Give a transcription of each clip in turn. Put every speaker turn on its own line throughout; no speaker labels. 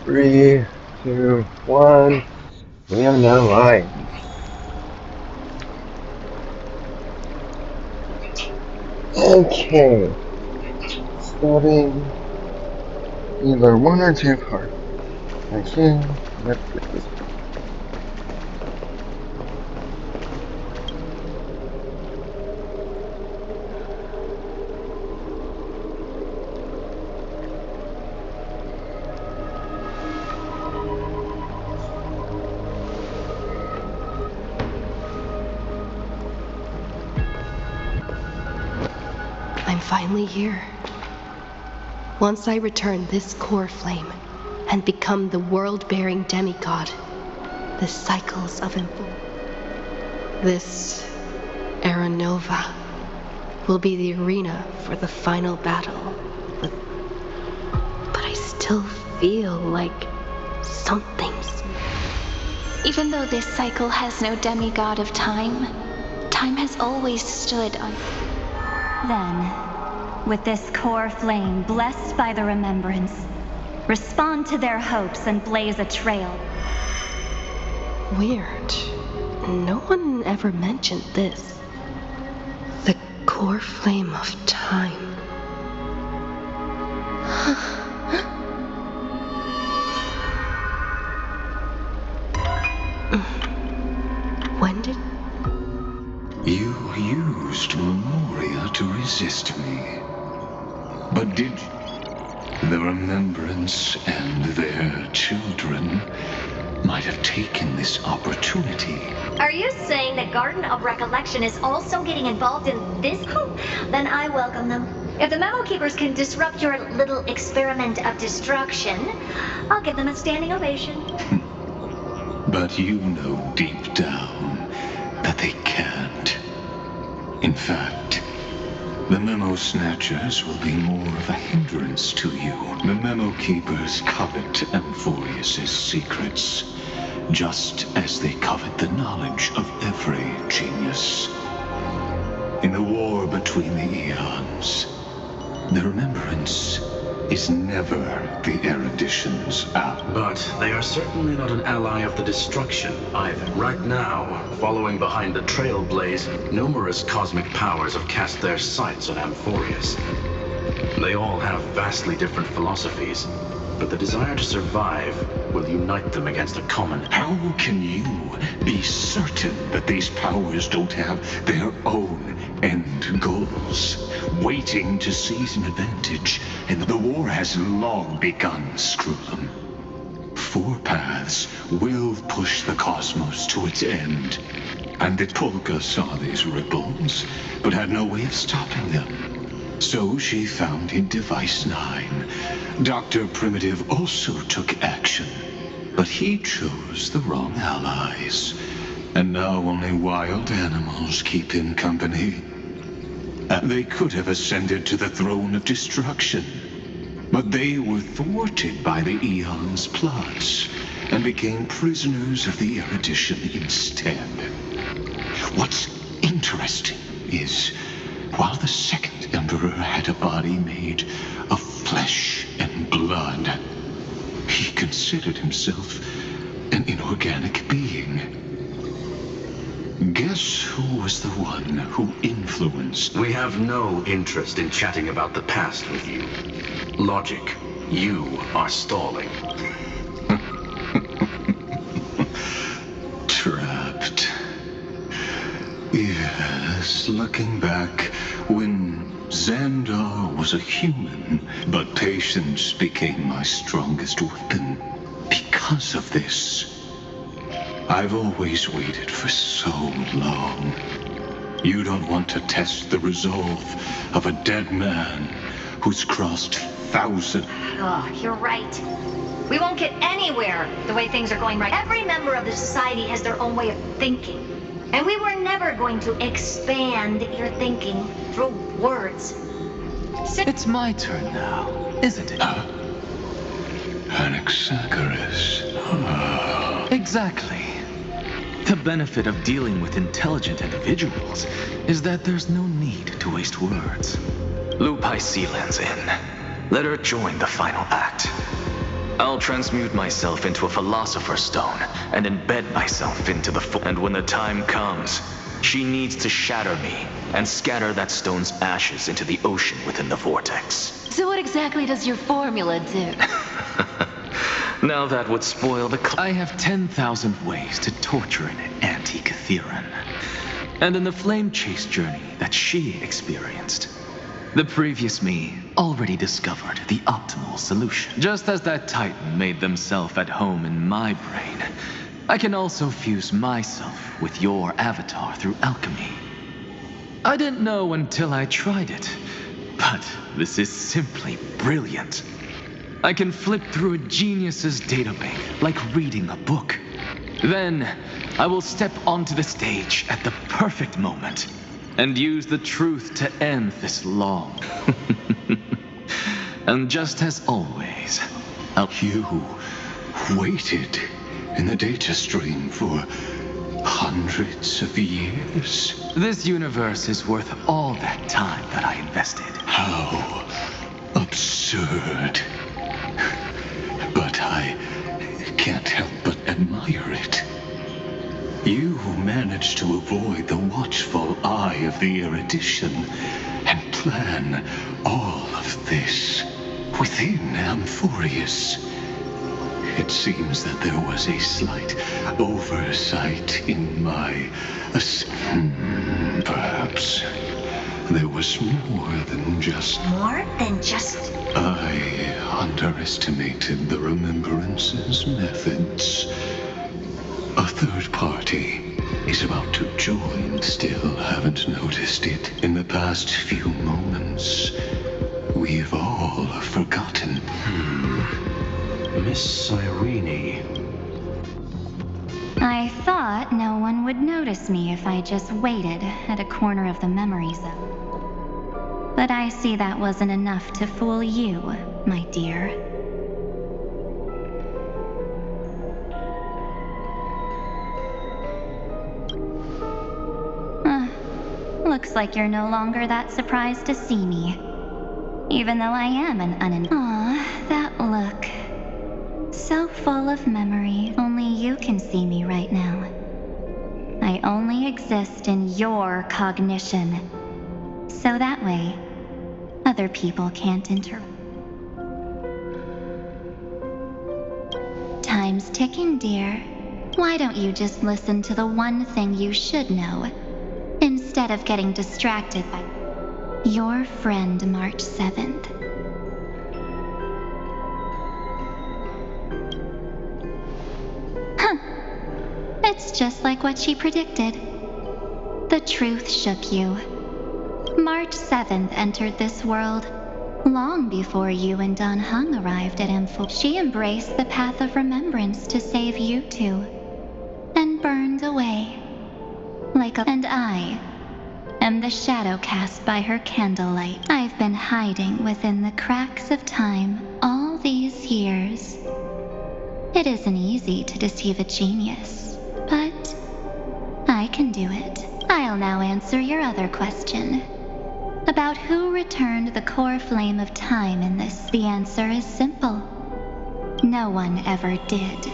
3, 2, 1. We are now live. Okay. Starting either 1 or 2 parts. Okay, let's get this.
I'm finally here. Once I return this core flame and become the world-bearing demigod, the cycles of this Era Nova will be the arena for the final battle. But I still feel like something's...
Even though this cycle has no demigod of time, time has always stood on...
Then, with this core flame blessed by the remembrance, respond to their hopes and blaze a trail.
Weird. No one ever mentioned this. The core flame of time. When did...
You used Memoria to resist me. But did the Remembrance and their children might have taken this opportunity?
Are you saying that Garden of Recollection is also getting involved in this? Then I welcome them. If the Memo Keepers can disrupt your little experiment of destruction, I'll give them a standing ovation.
But you know deep down that they can't. In fact, the Memo Snatchers will be more of a hindrance to you. The Memo Keepers covet Amphorius's secrets, just as they covet the knowledge of every genius. In the war between the eons, the Remembrance is never the erudition's ally.
But they are certainly not an ally of the destruction either. Right now, following behind the Trailblaze, numerous cosmic powers have cast their sights on Amphorius. They all have vastly different philosophies, but the desire to survive will unite them against a common...
How can you be certain that these powers don't have their own end goals, waiting to seize an advantage? And the war has long begun, Screw'em. 4 paths will push the cosmos to its end. And the Polka saw these ripples, but had no way of stopping them. So she founded Device 9. Dr. Primitive also took action, but he chose the wrong allies. And now only wild animals keep him company. They could have ascended to the throne of destruction, but they were thwarted by the Eon's plots and became prisoners of the erudition instead. What's interesting is, while the second Emperor had a body made of flesh and blood, he considered himself an inorganic being. Guess who was the one who influenced...
We have no interest in chatting about the past with you. Logic, you are stalling.
Trapped. Yes, looking back, when Xandar was a human, but patience became my strongest weapon. Because of this, I've always waited for so long. You don't want to test the resolve of a dead man who's crossed thousands.
Oh, you're right. We won't get anywhere the way things are going right. Every member of the society has their own way of thinking. And we were never going to expand your thinking through words.
It's my turn now, isn't it?
Anaxagoras.
Exactly. The benefit of dealing with intelligent individuals is that there's no need to waste words. Lupai Sealand's in. Let her join the final act. I'll transmute myself into a philosopher's stone and embed myself into the and when the time comes, she needs to shatter me and scatter that stone's ashes into the ocean within the vortex.
So what exactly does your formula do?
Now that would spoil the I have 10,000 ways to torture an anti-Catheran. And in the flame chase journey that she experienced, the previous me already discovered the optimal solution. Just as that Titan made themselves at home in my brain, I can also fuse myself with your avatar through alchemy. I didn't know until I tried it, but this is simply brilliant. I can flip through a genius's databank like reading a book. Then, I will step onto the stage at the perfect moment and use the truth to end this long. And just as always,
You waited in the data stream for hundreds of years?
This universe is worth all that time that I invested.
How absurd. But I can't help but admire it. You managed to avoid the watchful eye of the erudition and plan all of this within Amphorius. It seems that there was a slight oversight in my... perhaps there was more than just...
More than just...
I underestimated the Remembrance's methods. A third party is about to join. Still haven't noticed it. In the past few moments, we've all forgotten.
Miss Irene.
I thought no one would notice me if I just waited at a corner of the memory zone. But I see that wasn't enough to fool you, my dear. Looks like you're no longer that surprised to see me. Even though I am an Aw, that look. So full of memory, only you can see me right now. I only exist in your cognition. So that way, other people can't interrupt. Time's ticking, dear. Why don't you just listen to the one thing you should know, instead of getting distracted by your friend March 7th. Huh. It's just like what she predicted. The truth shook you. March 7th entered this world long before you and Don Hung arrived at Ampho. She embraced the path of remembrance to save you two, and burned away. And I am the shadow cast by her candlelight. I've been hiding within the cracks of time all these years. It isn't easy to deceive a genius, but I can do it. I'll now answer your other question. About who returned the core flame of time in this. The answer is simple. No one ever did.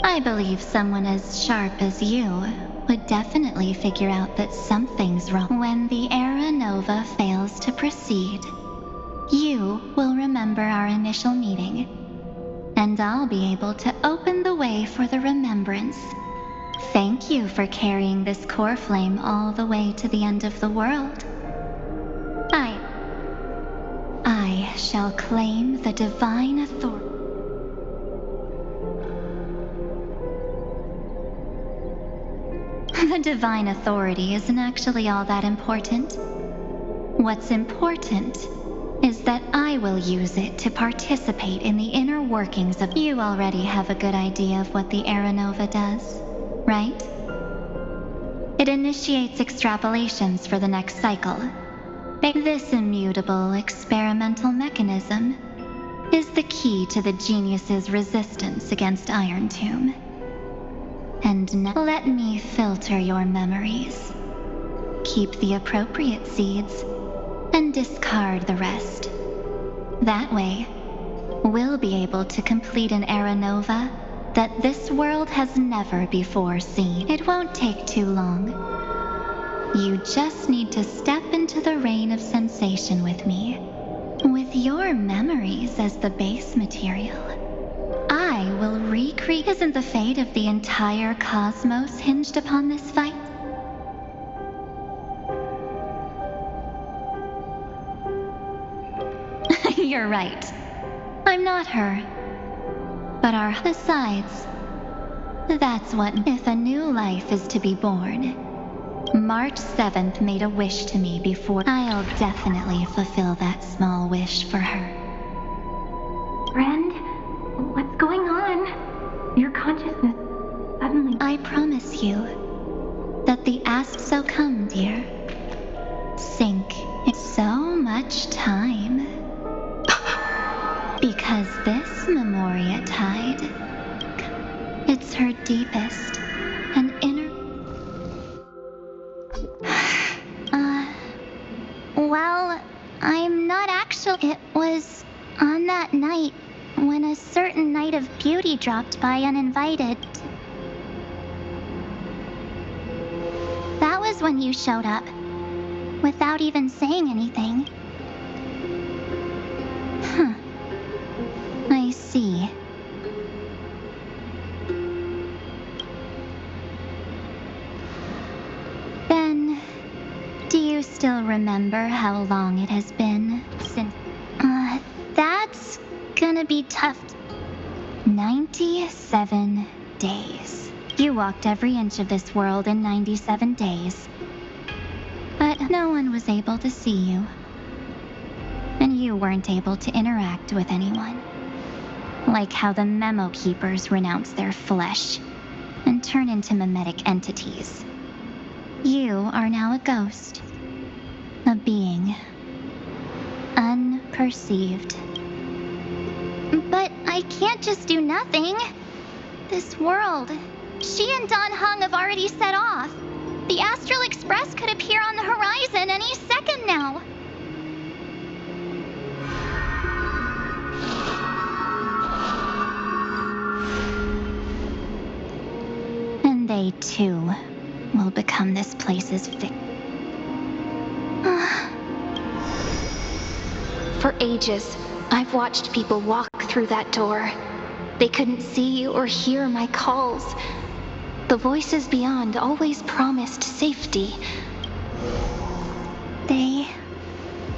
I believe someone as sharp as you would definitely figure out that something's wrong. When the Era Nova fails to proceed, you will remember our initial meeting, and I'll be able to open the way for the remembrance. Thank you for carrying this core flame all the way to the end of the world. I shall claim the divine authority. The divine authority isn't actually all that important. What's important is that I will use it to participate in the inner workings of... You already have a good idea of what the Era Nova does, right? It initiates extrapolations for the next cycle. This immutable experimental mechanism is the key to the genius's resistance against Iron Tomb. And now let me filter your memories. Keep the appropriate seeds and discard the rest. That way, we'll be able to complete an era nova that this world has never before seen. It won't take too long. You just need to step into the rain of sensation with me. With your memories as the base material, I will recreate. Isn't the fate of the entire cosmos hinged upon this fight? You're right. I'm not her. But besides, that's what if a new life is to be born. March 7th made a wish to me before. I'll definitely fulfill that small wish for her.
Friend, what's going on? Your consciousness suddenly...
I promise you that the ask so come, dear. Sink in so much time. Because this Memoria tide, it's her deepest and inner... Well, I'm not actually... It was on that night when a certain Knight of Beauty dropped by uninvited. That was when you showed up, without even saying anything. Huh. I see. Then, do you still remember how long it has been since... That's gonna be tough. 97 days. You walked every inch of this world in 97 days. But no one was able to see you. And you weren't able to interact with anyone. Like how the memo keepers renounce their flesh and turn into mimetic entities. You are now a ghost. A being. Unperceived. But I can't just do nothing. This world. She and Don Hung have already set off. The Astral Express could appear on the horizon any second now. And they too will become this place's victim.
For ages, I've watched people walk through that door. They couldn't see or hear my calls. The voices beyond always promised safety.
They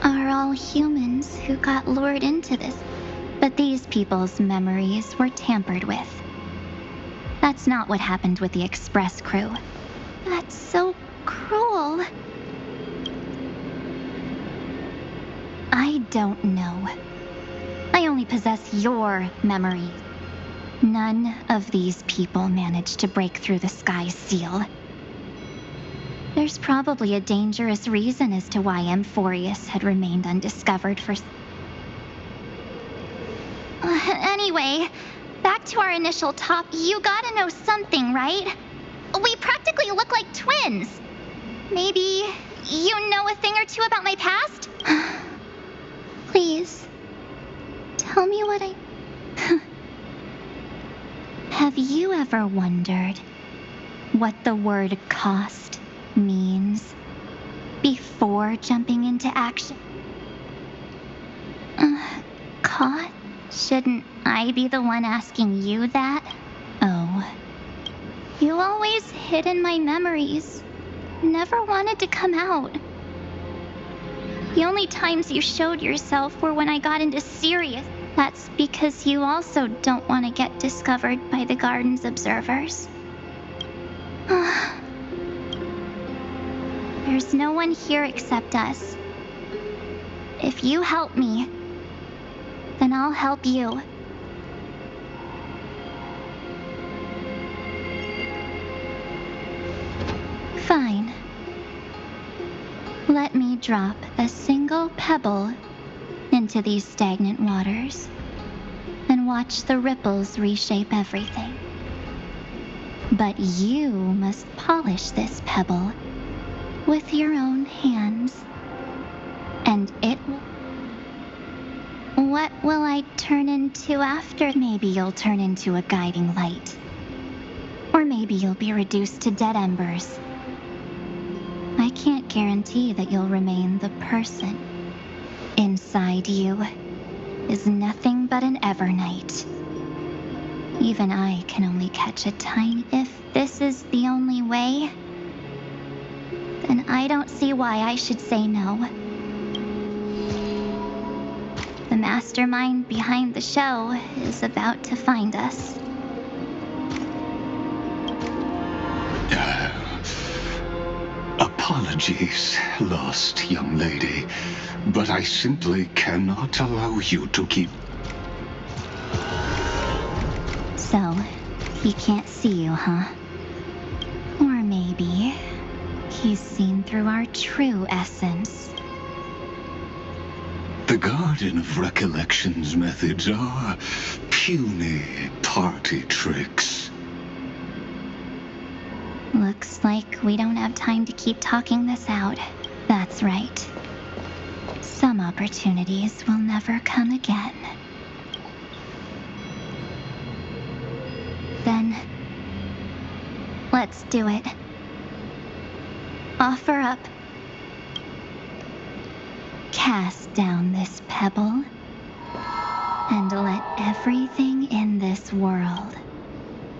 are all humans who got lured into this. But these people's memories were tampered with. That's not what happened with the Express crew. That's so cruel. I don't know. I only possess your memories. None of these people managed to break through the sky's seal. There's probably a dangerous reason as to why Amphorius had remained undiscovered for... Anyway, back to our initial top. You gotta know something, right? We practically look like twins. Maybe you know a thing or two about my past? Please, tell me what I... Have you ever wondered what the word cost means before jumping into action? Cost? Shouldn't I be the one asking you that? Oh. You always hid in my memories. Never wanted to come out. The only times you showed yourself were when I got into serious... That's because you also don't want to get discovered by the garden's observers. There's no one here except us. If you help me, then I'll help you. Fine. Let me drop a single pebble into these stagnant waters and watch the ripples reshape everything. But you must polish this pebble with your own hands And what will I turn into after? Maybe you'll turn into a guiding light. Or maybe you'll be reduced to dead embers. I can't guarantee that you'll remain the person. Inside you is nothing but an evernight. Even I can only catch a tiny. If this is the only way, then I don't see why I should say no. The mastermind behind the show is about to find us.
Apologies, lost young lady, but I simply cannot allow you to keep...
So, he can't see you, huh? Or maybe he's seen through our true essence.
The Garden of Recollection's methods are puny party tricks.
Looks like we don't have time to keep talking this out. That's right. Some opportunities will never come again. Then, let's do it. Offer up. Cast down this pebble, and let everything in this world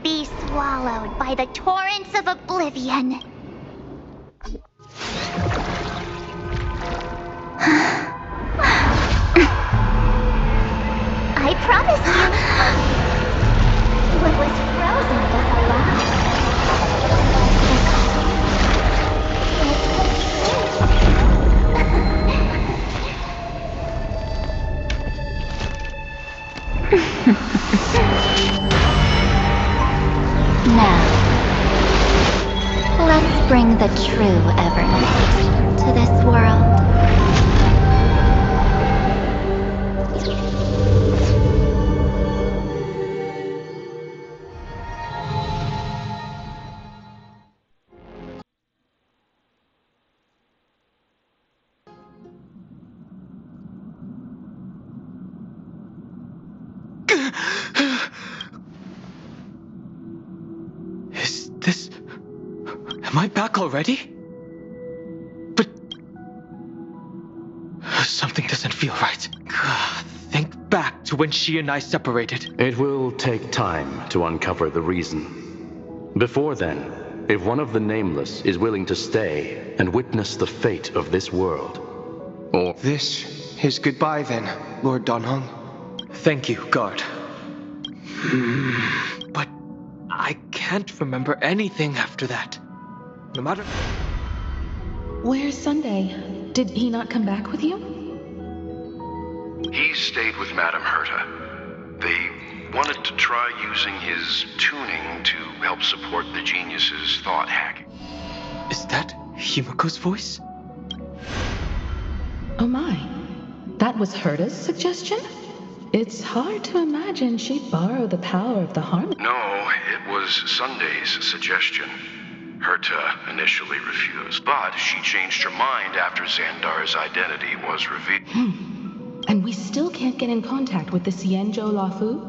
Be swallowed by the torrents of oblivion. I promise you, what was frozen does
Now, let's bring the true evernight to this world.
Is this... Am I back already? But... Something doesn't feel right. Think back to when she and I separated.
It will take time to uncover the reason. Before then, if one of the Nameless is willing to stay and witness the fate of this world, or...
This is goodbye then, Lord Donhong.
Thank you, guard. But I can't remember anything after that. No matter...
Where's Sunday? Did he not come back with you?
He stayed with Madame Herta. They wanted to try using his tuning to help support the genius's thought hacking.
Is that Himiko's voice?
Oh my. That was Herta's suggestion? It's hard to imagine she'd borrow the power of the harmony.
No, it was Sunday's suggestion. Herta initially refused, but she changed her mind after Xandar's identity was revealed.
And we still can't get in contact with the Xianzhou Lafu?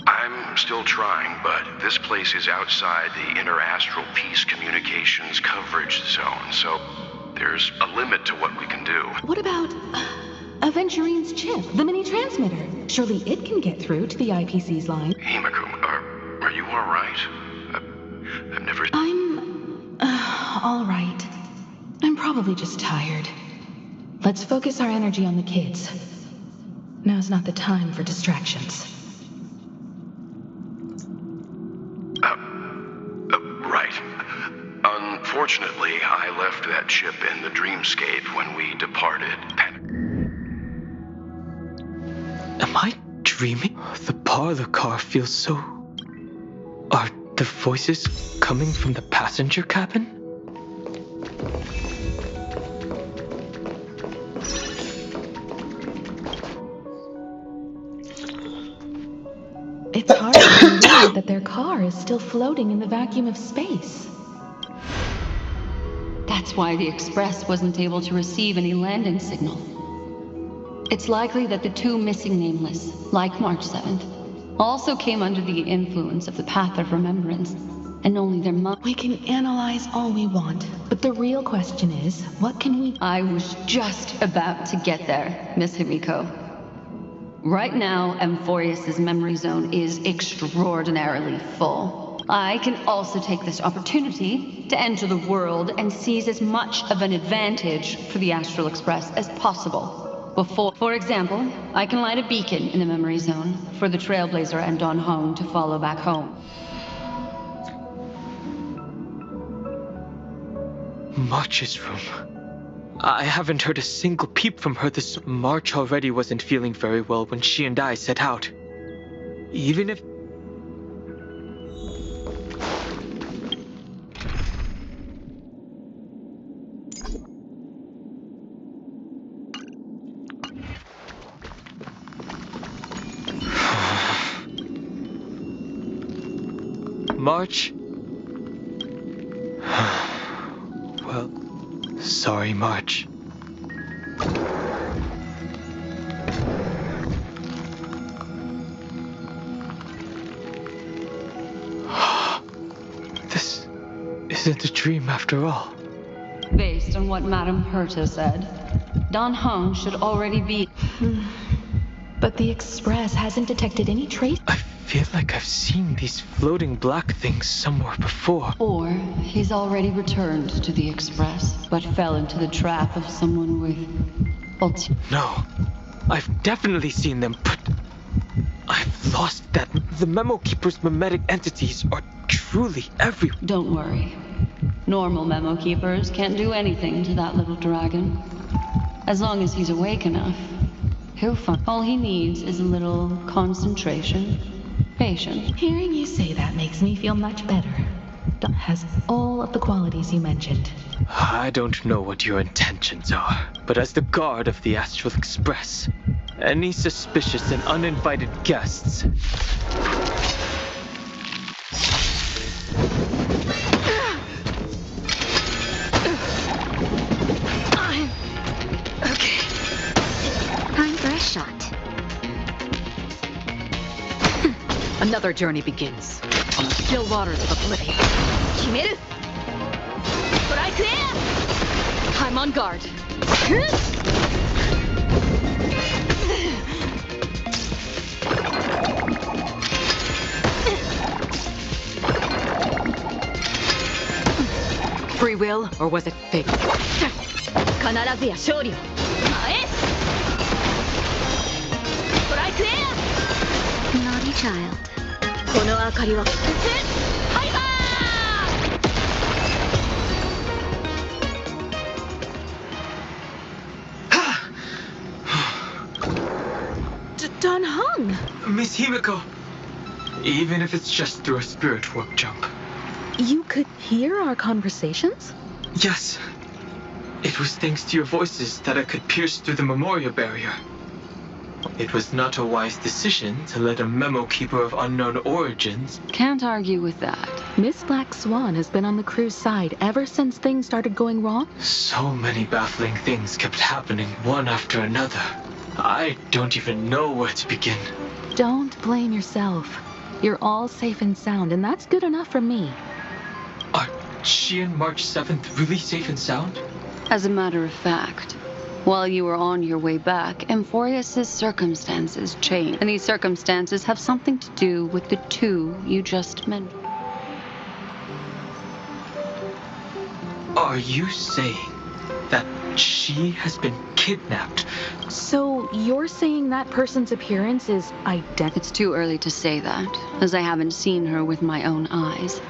I'm still trying, but this place is outside the interastral peace communications coverage zone, so there's a limit to what we can do.
What about Aventurine's chip, the mini-transmitter? Surely it can get through to the IPC's line.
Himiko, are you all right? I've never...
I'm... all right. I'm probably just tired. Let's focus our energy on the kids. Now's not the time for distractions.
Right. Unfortunately, I left that chip in the dreamscape when we departed.
Am I dreaming? The parlor car feels so... Are the voices coming from the passenger cabin?
It's hard to believe that their car is still floating in the vacuum of space.
That's why the Express wasn't able to receive any landing signal. It's likely that the two missing nameless, like March 7th, also came under the influence of the Path of Remembrance, and only their
We can analyze all we want, but the real question is, what can we...
I was just about to get there, Miss Himiko. Right now, Amphorius's memory zone is extraordinarily full. I can also take this opportunity to enter the world and seize as much of an advantage for the Astral Express as possible. For example, I can light a beacon in the memory zone for the Trailblazer and Don Hong to follow back home.
March's room. I haven't heard a single peep from her this... March already wasn't feeling very well when she and I set out. Even if... March? Well, sorry, March. This isn't a dream after all.
Based on what Madame Herta said, Don Hong should already be...
But the Express hasn't detected any trace...
I feel like I've seen these floating black things somewhere before.
Or he's already returned to the Express, but fell into the trap of someone with...
No, I've definitely seen them, but... I've lost that. The Memo Keeper's memetic entities are truly everywhere.
Don't worry. Normal Memo Keepers can't do anything to that little dragon. As long as he's awake enough, he'll find... All he needs is a little concentration. Patience.
Hearing you say that makes me feel much better. Don has all of the qualities you mentioned.
I don't know what your intentions are, but as the guard of the Astral Express, any suspicious and uninvited guests...
Okay. Time for a shot.
Another journey begins on the still waters of oblivion.
Kimeru! Strike!
I'm on guard. Free will, or was it fate?
Naughty child.
Don Hong!
Miss Himiko! Even if it's just through a spirit warp jump.
You could hear our conversations?
Yes. It was thanks to your voices that I could pierce through the memorial barrier. It was not a wise decision to let a Memo Keeper of unknown origins...
Can't argue with that.
Miss Black Swan has been on the crew's side ever since things started going wrong.
So many baffling things kept happening one after another. I don't even know where to begin.
Don't blame yourself. You're all safe and sound, and that's good enough for me.
Are she and March 7th really safe and sound?
As a matter of fact, while you were on your way back, Amphorius's circumstances changed. And these circumstances have something to do with the two you just mentioned.
Are you saying that she has been kidnapped?
So you're saying that person's appearance is identical?
It's too early to say that, as I haven't seen her with my own eyes.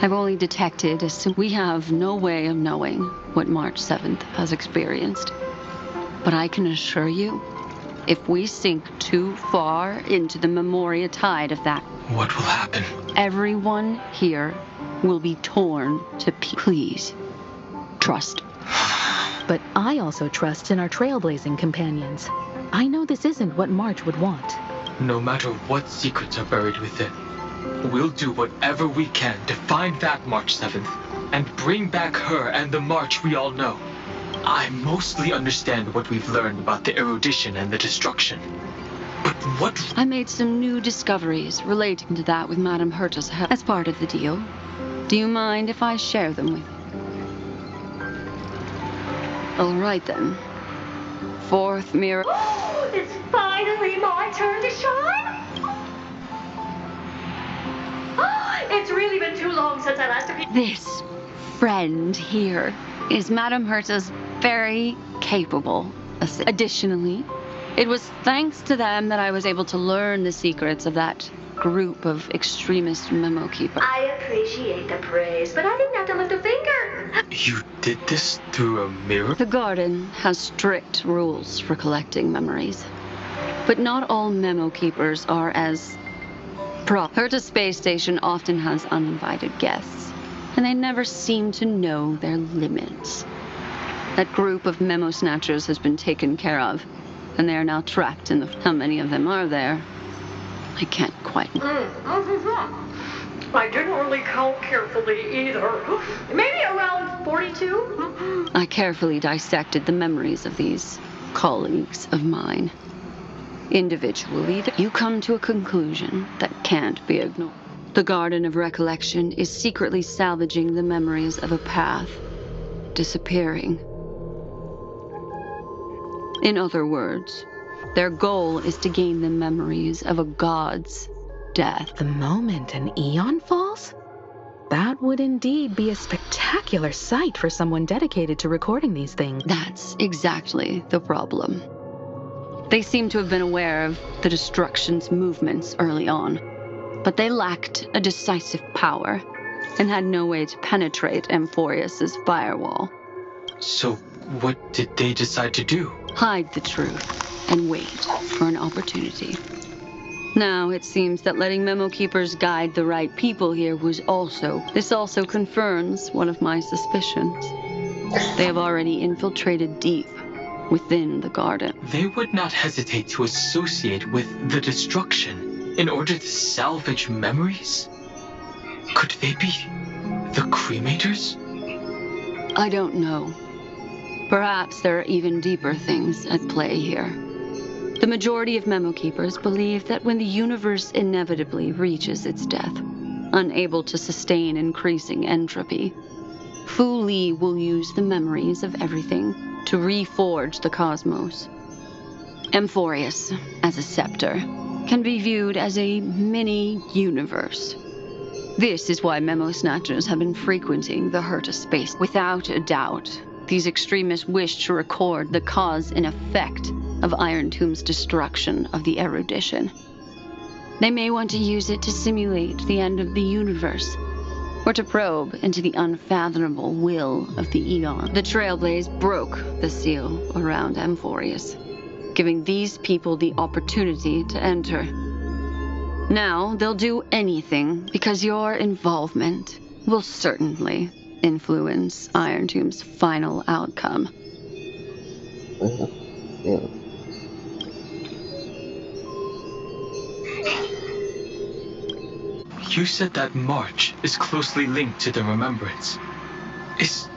I've only detected we have no way of knowing what March 7th has experienced. But I can assure you, if we sink too far into the memoria tide of that...
What will happen?
Everyone here will be torn to pieces. Please, trust.
But I also trust in our trailblazing companions. I know this isn't what March would want.
No matter what secrets are buried within, we'll do whatever we can to find that March 7th and bring back her and the March we all know. I mostly understand what we've learned about the erudition and the destruction. But what...
I made some new discoveries relating to that with Madame Herta's help as part of the deal. Do you mind if I share them with you? All right then. Fourth mirror...
It's finally my turn to shine! It's really been too long since I last appeared.
This friend here is Madame Herta's very capable assistant. Additionally, it was thanks to them that I was able to learn the secrets of that group of extremist memo keepers.
I appreciate the praise, but I didn't have to lift a finger.
You did this through a mirror?
The Garden has strict rules for collecting memories. But not all memo keepers are as Herta's space station often has uninvited guests, and they never seem to know their limits. That group of memo snatchers has been taken care of, and they are now trapped in the... How many of them are there? I can't quite...
I didn't really count carefully either. Maybe around 42?
I carefully dissected the memories of these colleagues of mine. Individually, you come to a conclusion that can't be ignored. The Garden of Recollection is secretly salvaging the memories of a path disappearing. In other words, their goal is to gain the memories of a god's death.
The moment an eon falls? That would indeed be a spectacular sight for someone dedicated to recording these things.
That's exactly the problem. They seem to have been aware of the destruction's movements early on, but they lacked a decisive power and had no way to penetrate Amphorius's firewall.
So, what did they decide to do?
Hide the truth and wait for an opportunity. Now, it seems that letting memo keepers guide the right people here was this also confirms one of my suspicions. They have already infiltrated deep within the garden.
They would not hesitate to associate with the destruction in order to salvage memories? Could they be the cremators?
I don't know. Perhaps there are even deeper things at play here. The majority of memo keepers believe that when the universe inevitably reaches its death, unable to sustain increasing entropy, Fu Li will use the memories of everything to reforge the cosmos. Amphorius, as a scepter, can be viewed as a mini-universe. This is why memo snatchers have been frequenting the Herta space. Without a doubt, these extremists wish to record the cause and effect of Iron Tomb's destruction of the erudition. They may want to use it to simulate the end of the universe, or to probe into the unfathomable will of the Eon. The Trailblaze broke the seal around Amphorius, giving these people the opportunity to enter. Now they'll do anything because your involvement will certainly influence Iron Tomb's final outcome.
You said that March is closely linked to the remembrance. Is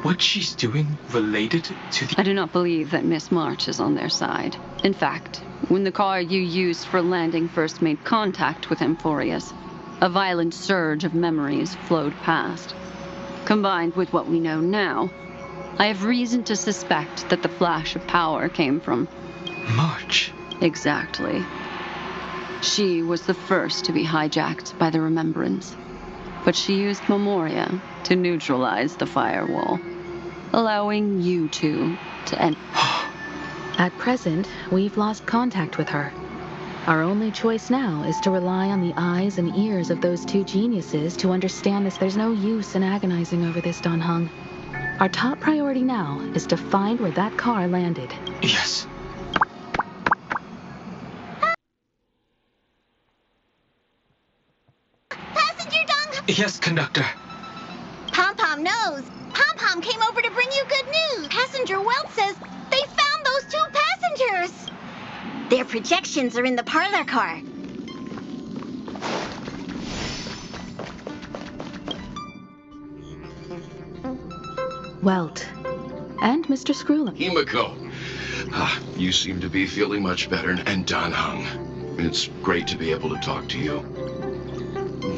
what she's doing related to the...
I do not believe that Miss March is on their side. In fact, when the car you used for landing first made contact with Amphorius, a violent surge of memories flowed past. Combined with what we know now, I have reason to suspect that the flash of power came from...
March.
Exactly. She was the first to be hijacked by the remembrance, but she used Memoria to neutralize the firewall, allowing you two to end.
At present, we've lost contact with her. Our only choice now is to rely on the eyes and ears of those two geniuses to understand this. There's no use in agonizing over this, Dan Heng. Our top priority now is to find where that car landed.
Yes.
Passenger Dong!
Yes, conductor.
Pom-Pom knows. Pom-Pom came over to bring you good news. Passenger Welt says they found those two passengers. Their projections are in the parlor car.
Welt, And Mr. Screwlum.
Himiko, you seem to be feeling much better, and Dan Hung. It's great to be able to talk to you.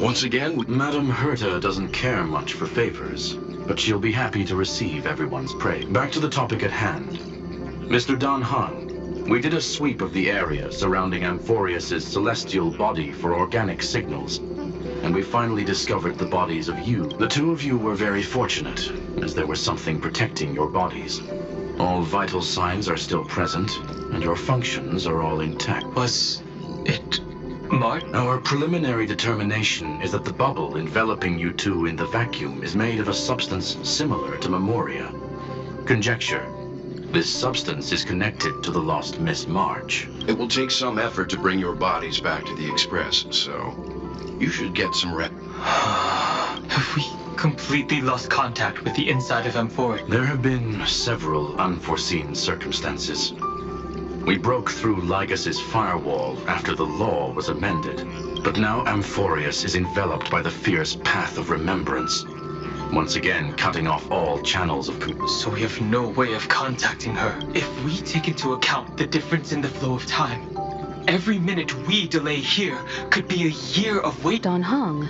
Once again,
Madame Herta doesn't care much for favors, but she'll be happy to receive everyone's praise. Back to the topic at hand. Mr. Dan Hung, we did a sweep of the area surrounding Amphorius's celestial body for organic signals, and we finally discovered the bodies of you. The two of you were very fortunate, as there was something protecting your bodies. All vital signs are still present, and your functions are all intact.
Was it Mart?
Our preliminary determination is that the bubble enveloping you two in the vacuum is made of a substance similar to Memoria. Conjecture. This substance is connected to the lost Miss March.
it will take some effort to bring your bodies back to the Express, so you should get some rest.
Have we completely lost contact with the inside of Amphoria?
There have been several unforeseen circumstances. We broke through Lygas's firewall after the law was amended, but now Amphorius is enveloped by the fierce path of remembrance, once again cutting off all channels of
So we have no way of contacting her. If we take into account the difference in the flow of time, every minute we delay here could be a year of wait.
Dan Hung,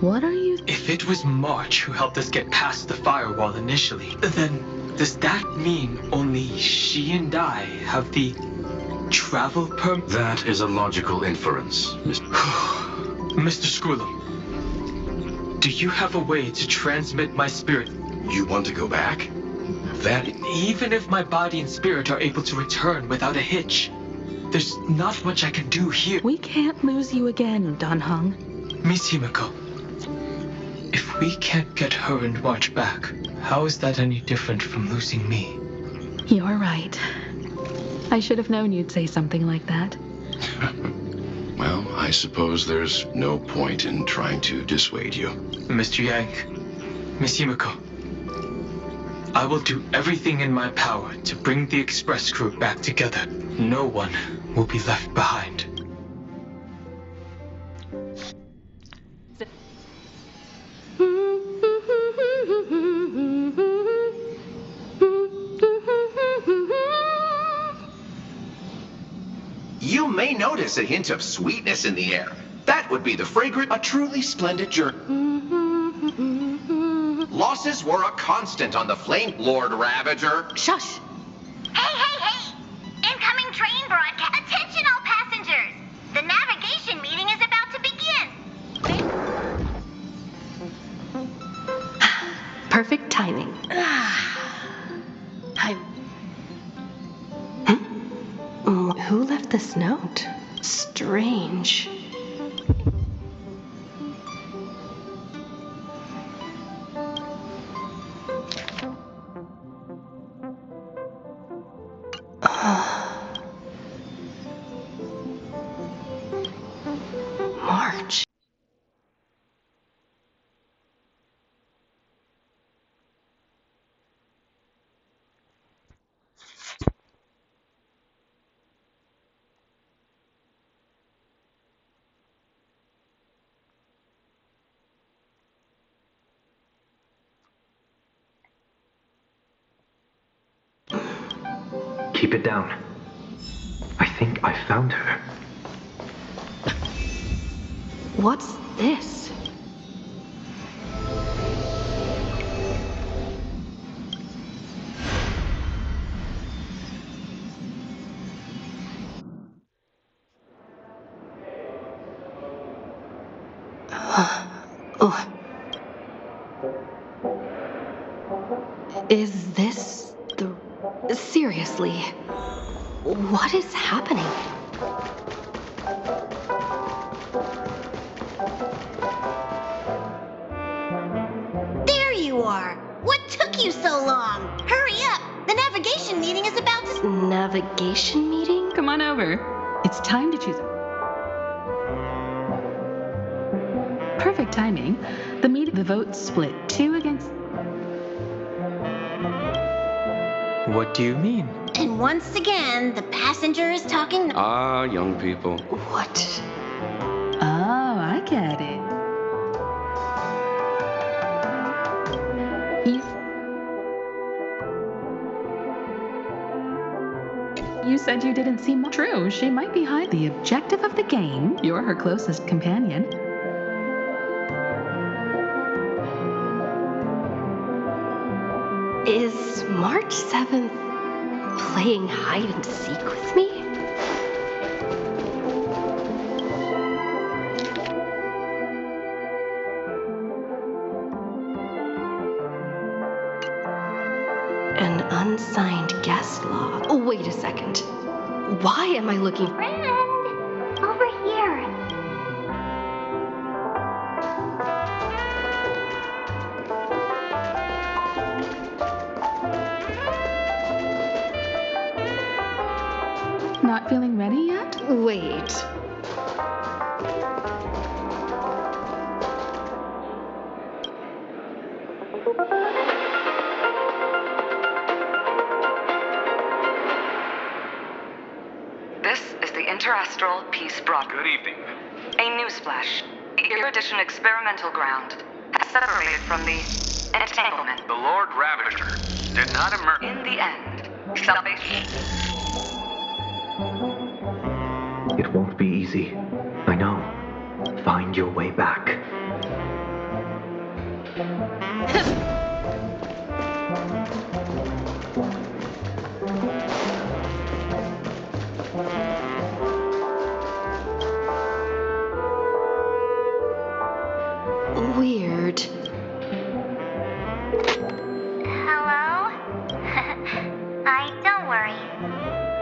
what are you...
If it was March who helped us get past the firewall initially, then does that mean only she and I have the travel permit?
That is a logical inference,
Mr. Screwlum, do you have a way to transmit my spirit?
You want to go back? That...
Even if my body and spirit are able to return without a hitch, there's not much I can do here.
We can't lose you again, Dan Hung.
Miss Himiko, if we can't get her and March back, how is that any different from losing me?
You're right. I should have known you'd say something like that.
Well, I suppose there's no point in trying to dissuade you.
Mr. Yank, Miss Himiko, I will do everything in my power to bring the Express crew back together. No one will be left behind.
You may notice a hint of sweetness in the air. That would be the fragrance, a truly splendid journey. Losses were a constant on the Flame Lord Ravager.
Shush!
Hey! Incoming train broadcast. Attention all passengers! The navigation meeting is about to begin.
Perfect timing. Who left this note? Strange. March.
Keep it down. I think I found her.
What's this? Is this the... Seriously, what is happening?
There you are! What took you so long? Hurry up! The navigation meeting is about to...
Navigation meeting?
Come on over. It's time to choose Perfect timing. The vote split 2 against...
What do you mean?
And once again, the passenger is talking...
Ah, young people.
What?
Oh, I get it. You said you didn't seem true. She might be hiding the objective of the game. You're her closest companion.
Is March 7th playing hide and seek with me? An unsigned guest log. Oh, wait a second. Why am I looking?
Friend, over here.
Not feeling ready yet?
Wait.
This is the Interastral Peace Broad.
Good evening.
A newsflash. The Irradition experimental ground has separated from the entanglement.
The Lord Ravager did not emerge.
In the end, salvation.
It won't be easy. I know. Find your way back.
Weird.
Hello? Don't worry.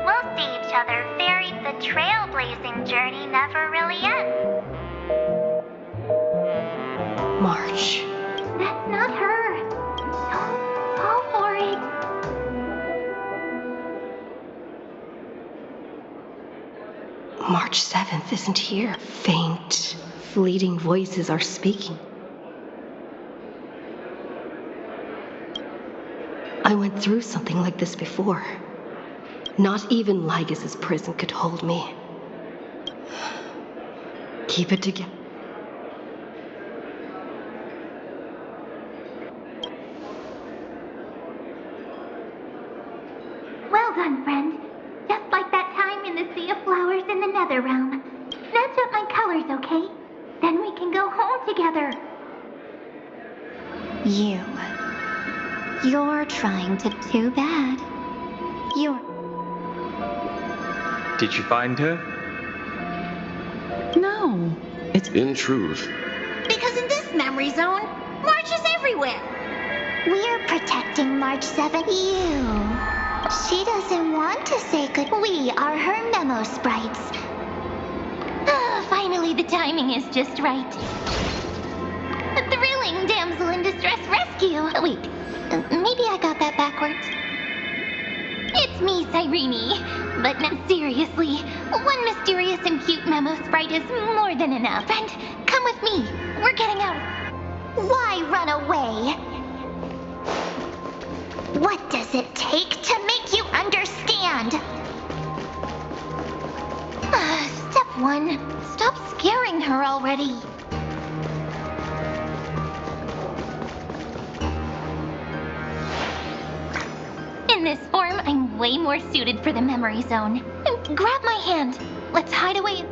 We'll see each other very. The trailblazing journey never really ends.
March.
That's not her. Don't fall for it.
March 7th isn't here. Faint, fleeting voices are speaking. I went through something like this before. Not even Lygas's prison could hold me. Keep it together.
Well done, friend. Just like that time in the Sea of Flowers in the Nether Realm. Match up my colors, okay? Then we can go home together.
You're trying to too bad. You're...
Did you find her?
No. It's...
In truth.
Because in this memory zone, March is everywhere.
We're protecting March 7th. She doesn't want to say good. We are her memo sprites. Finally, the timing is just right. A thrilling damsel in distress rescue. Wait, maybe I got that backwards. It's me, Cyrene. But no, seriously, one mysterious and cute memo sprite is more than enough. Friend, come with me. We're getting out. Why run away? What does it take to make you understand? Step 1. Stop scaring her already. In this form, I'm way more suited for the memory zone. Grab my hand. Let's hide away.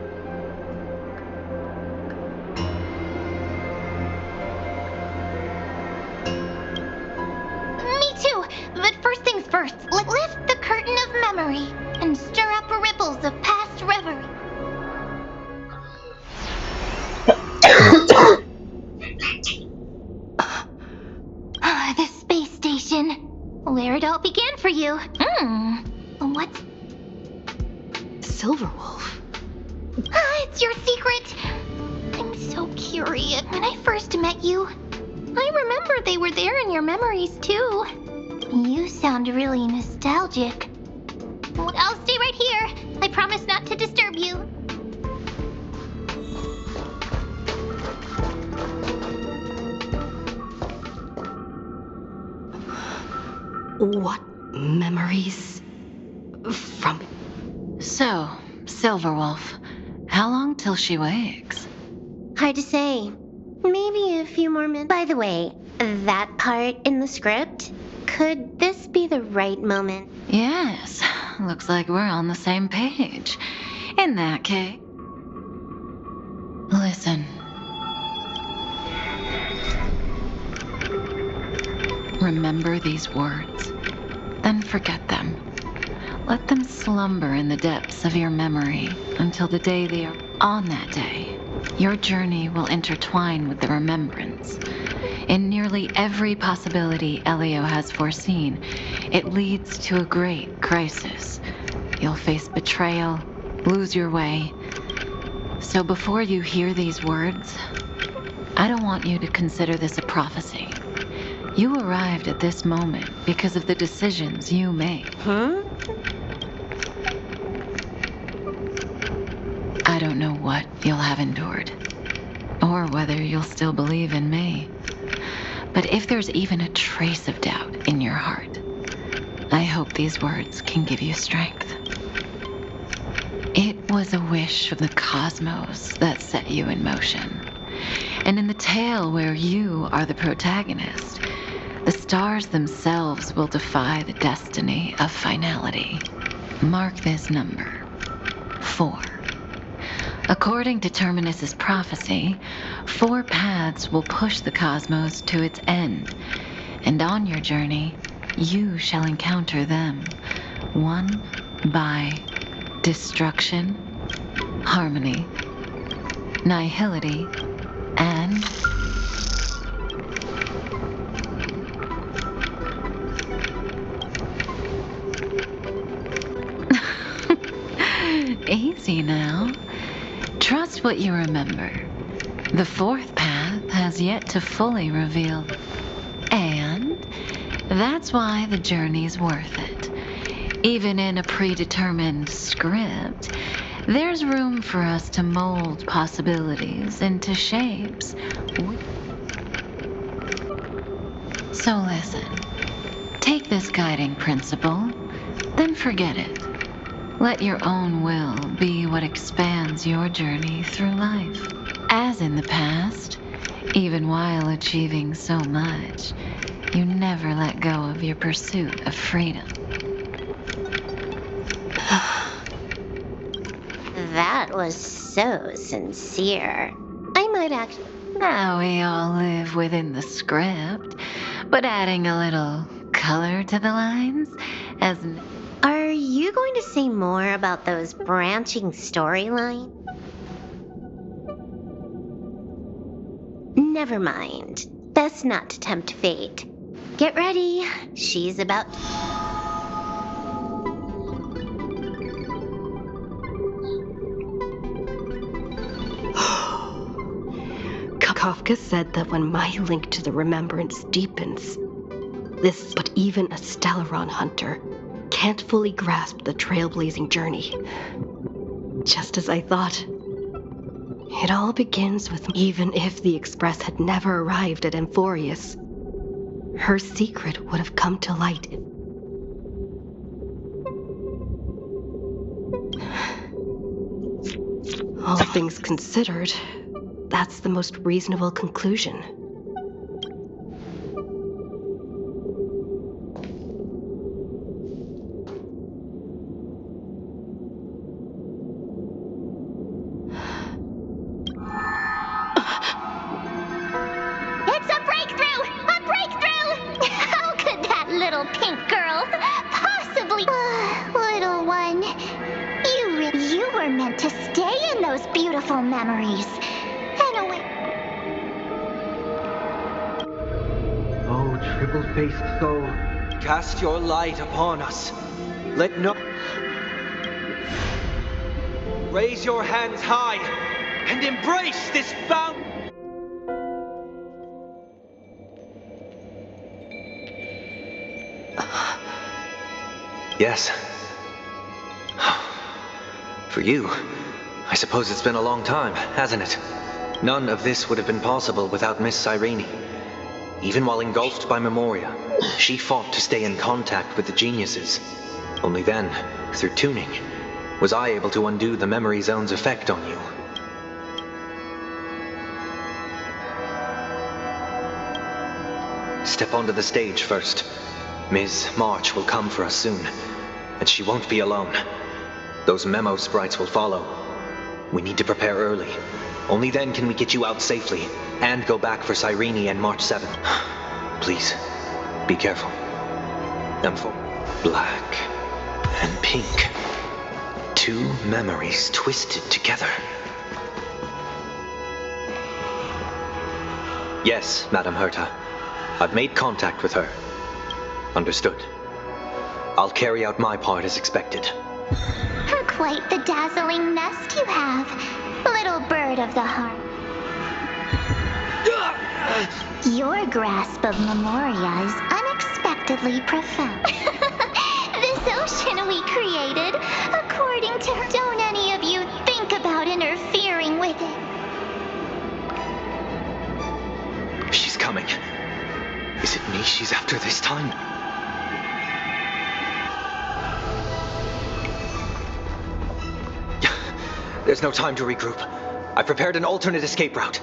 Me too. But first things first, lift the curtain of memory and stir up ripples of past reverie. The space station. Where it all began for you. What's...
Silverwolf.
It's your secret. I'm so curious. When I first met you, I remember they were there in your memories too. You sound really nostalgic. I'll stay right here. I promise not to disturb you.
What memories from...
So, Silverwolf, how long till she wakes?
Hard to say. Maybe a few more minutes. By the way, that part in the script, could this be the right moment?
Yes.
looks like we're on the same page. In that case, listen. Remember these words, then forget them. Let them slumber in the depths of your memory until the day they are. On that day, your journey will intertwine with the remembrance. In nearly every possibility Elio has foreseen, it leads to a great crisis. You'll face betrayal, lose your way. So before you hear these words, I don't want you to consider this a prophecy. You arrived at this moment because of the decisions you made.
Huh?
I don't know what you'll have endured, or whether you'll still believe in me. But if there's even a trace of doubt in your heart, I hope these words can give you strength. It was a wish of the cosmos that set you in motion. And in the tale where you are the protagonist, the stars themselves will defy the destiny of finality. Mark this number, 4. According to Terminus's prophecy, 4 paths will push the cosmos to its end, and on your journey, you shall encounter them, one by destruction, harmony, nihility, and easy now. Trust what you remember. The 4th path has yet to fully reveal. And that's why the journey's worth it. Even in a predetermined script, there's room for us to mold possibilities into shapes. So listen. Take this guiding principle, then forget it. Let your own will be what expands your journey through life. As in the past, even while achieving so much, you never let go of your pursuit of freedom.
That was so sincere. I might actually...
Now we all live within the script, but adding a little color to the lines as...
Are you going to say more about those branching storylines? Never mind. Best not to tempt fate. Get ready. She's about to...
Kafka said that when my link to the remembrance deepens, this, but even a Stellaron hunter, can't fully grasp the trailblazing journey. Just as I thought. It all begins with even if the Express had never arrived at Amphorius, her secret would have come to light. All things considered, that's the most reasonable conclusion.
Memories. Anyway.
Oh, triple-faced soul.
Cast your light upon us. Let no... Raise your hands high and embrace this bound...
Yes. For you, I suppose it's been a long time, hasn't it? None of this would have been possible without Miss Cyrene. Even while engulfed by Memoria, she fought to stay in contact with the geniuses. Only then, through tuning, was I able to undo the memory zone's effect on you. Step onto the stage first. Ms. March will come for us soon. And she won't be alone. Those memo sprites will follow. We need to prepare early. Only then can we get you out safely, and go back for Cyrene and March 7th. Please, be careful. M4. Black and pink. 2 memories twisted together. Yes, Madam Herta. I've made contact with her. Understood. I'll carry out my part as expected.
Quite the dazzling nest you have, little bird of the heart. Your grasp of Memoria is unexpectedly profound. This ocean we created, according to her, don't any of you think about interfering with it.
She's coming. Is it me she's after this time? There's no time to regroup. I prepared an alternate escape route.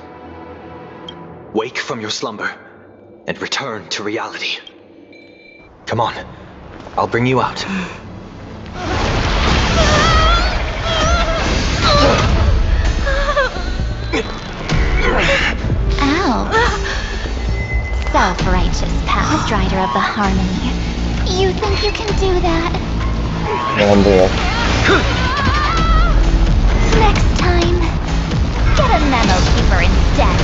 Wake from your slumber and return to reality. Come on, I'll bring you out.
Ow. Self-righteous past rider of the harmony. You think you can do that?
Don't do it.
Next time, get a memo keeper instead.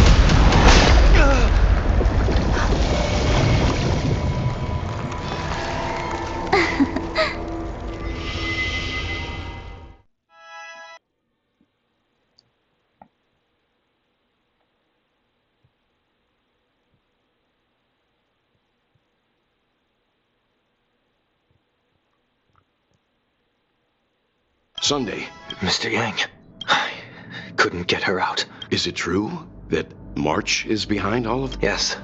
Sunday.
Mr. Yang, I couldn't get her out.
Is it true that March is behind all of this?
Yes.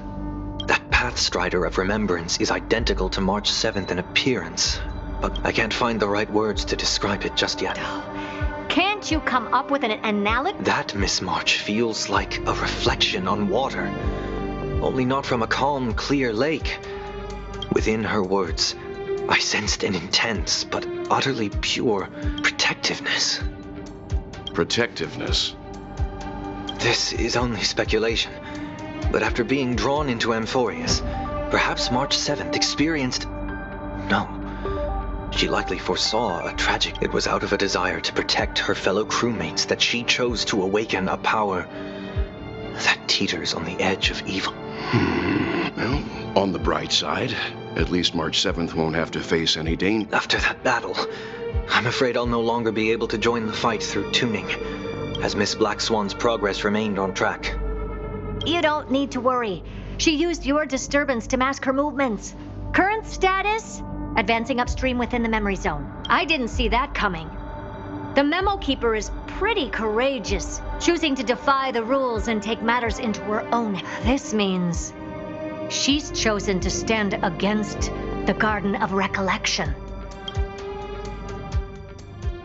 That Pathstrider of Remembrance is identical to March 7th in appearance, but I can't find the right words to describe it just yet.
Can't you come up with an analogy?
That Miss March feels like a reflection on water, only not from a calm, clear lake. Within her words, I sensed an intense but utterly pure protectiveness.
Protectiveness?
This is only speculation, but after being drawn into Amphorius, perhaps March 7th experienced... No. She likely foresaw a tragic... It was out of a desire to protect her fellow crewmates that she chose to awaken a power that teeters on the edge of evil.
Well, on the bright side, at least March 7th won't have to face any danger.
After that battle, I'm afraid I'll no longer be able to join the fight through tuning, as Miss Black Swan's progress remained on track.
You don't need to worry. She used your disturbance to mask her movements. Current status? Advancing upstream within the memory zone. I didn't see that coming. The Memo Keeper is pretty courageous, choosing to defy the rules and take matters into her own. This means she's chosen to stand against the Garden of Recollection.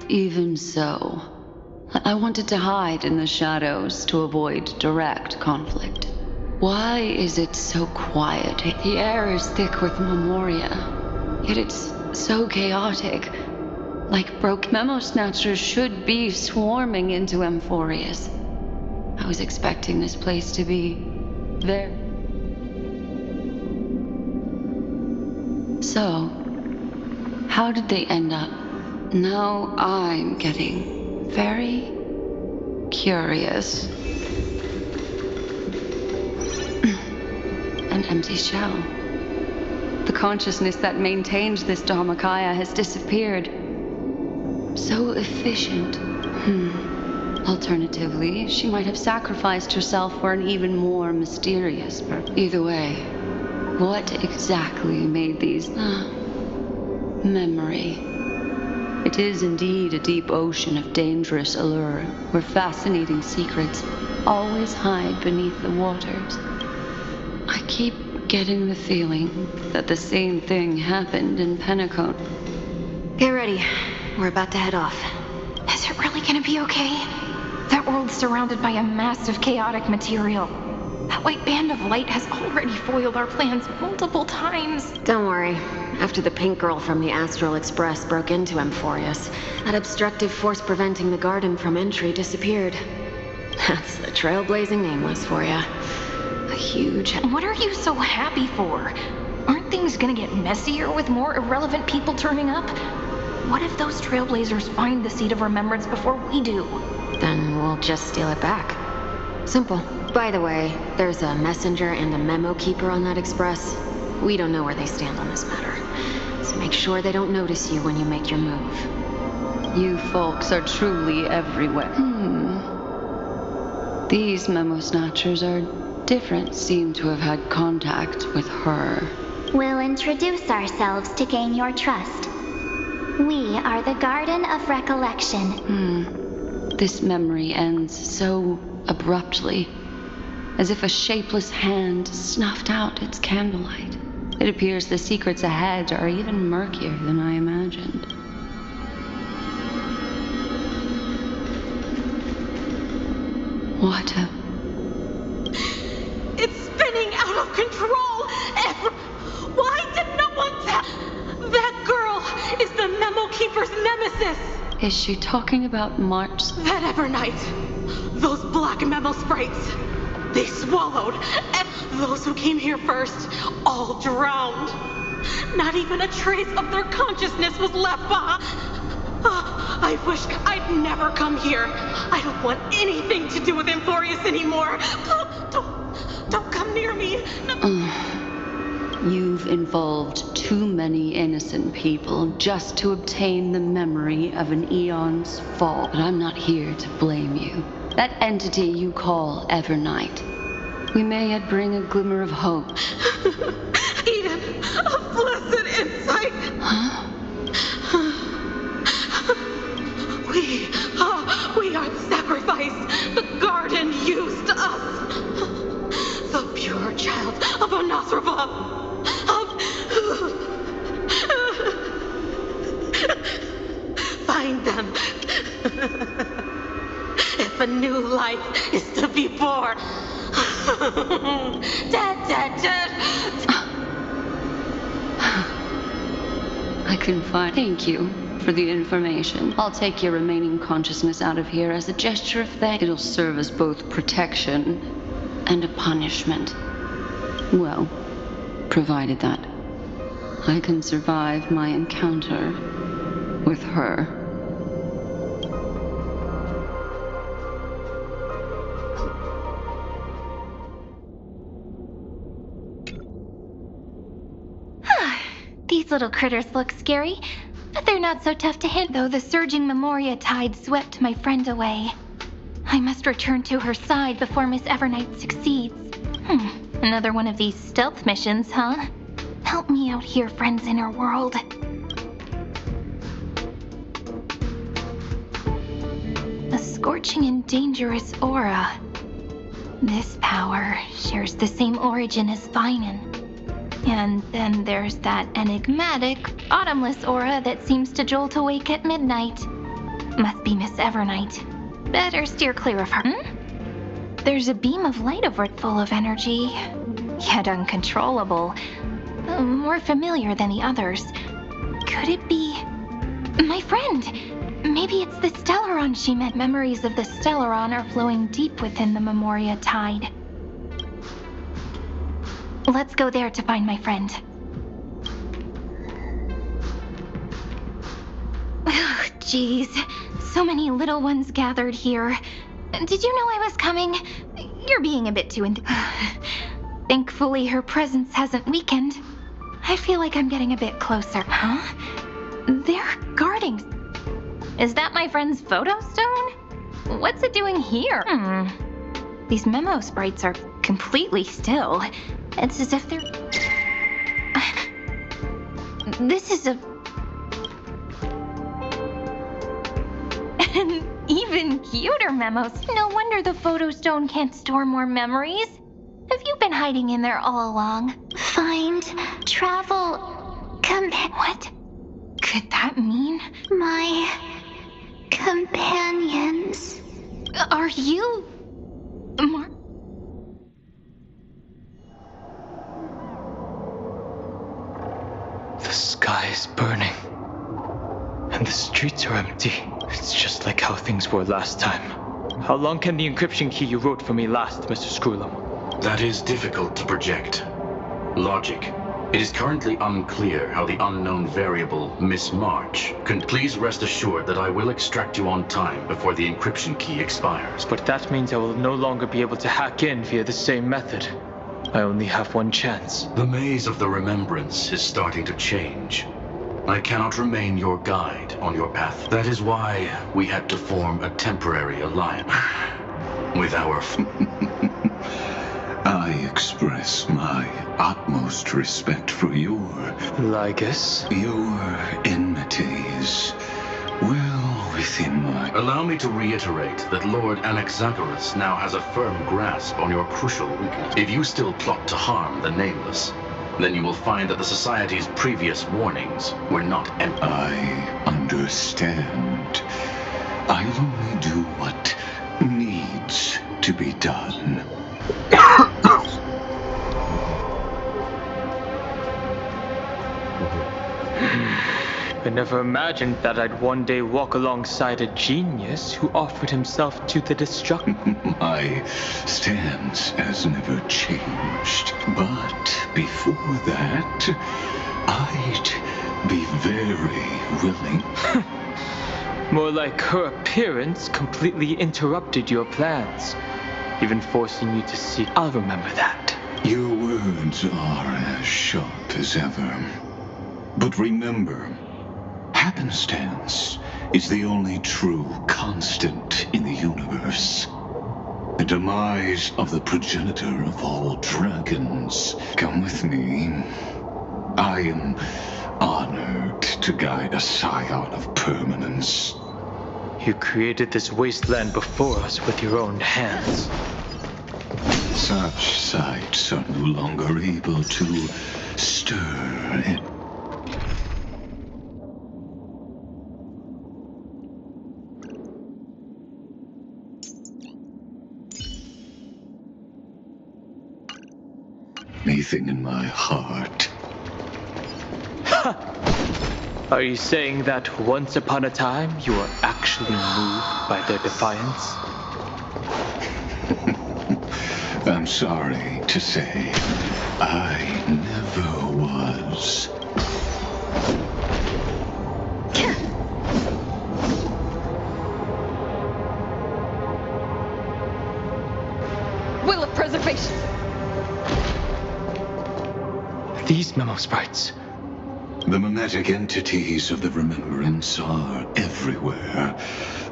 Even so, I wanted to hide in the shadows to avoid direct conflict. Why is it so quiet? The air is thick with Memoria, yet it's so chaotic. Like broke memo snatchers should be swarming into Amphorius. I was expecting this place to be there. So, how did they end up? Now I'm getting very curious. An empty shell. The consciousness that maintained this Dharmakaya has disappeared. So efficient. Alternatively, she might have sacrificed herself for an even more mysterious purpose. Either way, what exactly made these... memory. It is indeed a deep ocean of dangerous allure, where fascinating secrets always hide beneath the waters. I keep getting the feeling that the same thing happened in Penacone.
Get ready. We're about to head off.
Is it really gonna be okay? That world's surrounded by a massive chaotic material. That white band of light has already foiled our plans multiple times.
Don't worry.
After the pink girl from the Astral Express broke into Amphorius, that obstructive force preventing the garden from entry disappeared. That's the trailblazing nameless for ya. A huge...
What are you so happy for? Aren't things gonna get messier with more irrelevant people turning up? What if those trailblazers find the Seed of Remembrance before we do?
Then we'll just steal it back. Simple. By the way, there's a messenger and a memo keeper on that express. We don't know where they stand on this matter. So make sure they don't notice you when you make your move.
You folks are truly everywhere. These memo snatchers are different. Seem to have had contact with her.
We'll introduce ourselves to gain your trust. We are the Garden of Recollection.
This memory ends so abruptly, as if a shapeless hand snuffed out its candlelight. It appears the secrets ahead are even murkier than I imagined. What a...
It's spinning out of control! Why did no one tell? That girl is the Memo Keeper's nemesis!
Is she talking about March?
That evernight, those black Memo sprites, they swallowed those who came here first, all drowned. Not even a trace of their consciousness was left behind. I wish I'd never come here. I don't want anything to do with Amphorius anymore. Don't come near me.
You've involved too many innocent people just to obtain the memory of an eon's fall. But I'm not here to blame you. That entity you call evernight. We may yet bring a glimmer of hope.
Eden, a blessed insight.
Huh?
We are the sacrifice the garden used us. The pure child of Onosrava. Find them. If a new life is to be born.
I can find... Thank you for the information. I'll take your remaining consciousness out of here as a gesture of thanks. It'll serve as both protection and a punishment. Well, provided that I can survive my encounter with her.
These little critters look scary, but they're not so tough to hit.
Though the surging Memoria tide swept my friend away, I must return to her side before Miss Evernight succeeds. Another one of these stealth missions, huh? Help me out here, friend's inner world. A scorching and dangerous aura. This power shares the same origin as Vinan. And then there's that enigmatic, bottomless aura that seems to jolt awake at midnight. Must be Miss Evernight. Better steer clear of her. There's a beam of light over it full of energy, yet uncontrollable. More familiar than the others. Could it be... my friend? Maybe it's the Stellaron she met. Memories of the Stellaron are flowing deep within the Memoria tide. Let's go there to find my friend. Jeez, so many little ones gathered here. Did you know I was coming? You're being a bit too Thankfully, her presence hasn't weakened. I feel like I'm getting a bit closer. Huh? They're guarding. Is that my friend's photo stone? What's it doing here? These memo sprites are completely still. It's as if they're... This is a... An even cuter memos. No wonder the photo stone can't store more memories. Have you been hiding in there all along?
Find, travel,
What? Could that mean?
My companions.
Are you...
The
is burning. And the streets are empty. It's just like how things were last time. How long can the encryption key you wrote for me last, Mr. Screwlam?
That is difficult to project. Logic. It is currently unclear how the unknown variable, Miss March, can. Please rest assured that I will extract you on time before the encryption key expires.
But that means I will no longer be able to hack in via the same method. I only have one chance.
The maze of the remembrance is starting to change. I cannot remain your guide on your path. That is why we had to form a temporary alliance with our...
I express my utmost respect for your...
Lygus?
Your enmities. Well within my...
Allow me to reiterate that Lord Anaxagoras now has a firm grasp on your crucial weakness. If you still plot to harm the Nameless, then you will find that the Society's previous warnings were not empty.
I understand. I'll only do what needs to be done.
I never imagined that I'd one day walk alongside a genius who offered himself to the destruction.
My stance has never changed, but before that, I'd be very willing.
More like her appearance completely interrupted your plans, even forcing you to seek. I'll remember that.
Your words are as sharp as ever. But remember, happenstance is the only true constant in the universe. The demise of the progenitor of all dragons. Come with me. I am honored to guide a scion of permanence.
You created this wasteland before us with your own hands.
Such sights are no longer able to stir it. Anything in my heart.
Are you saying that once upon a time you were actually moved by their defiance?
I'm sorry to say, I never was.
Will of preservation!
These memo sprites.
The mimetic entities of the remembrance are everywhere.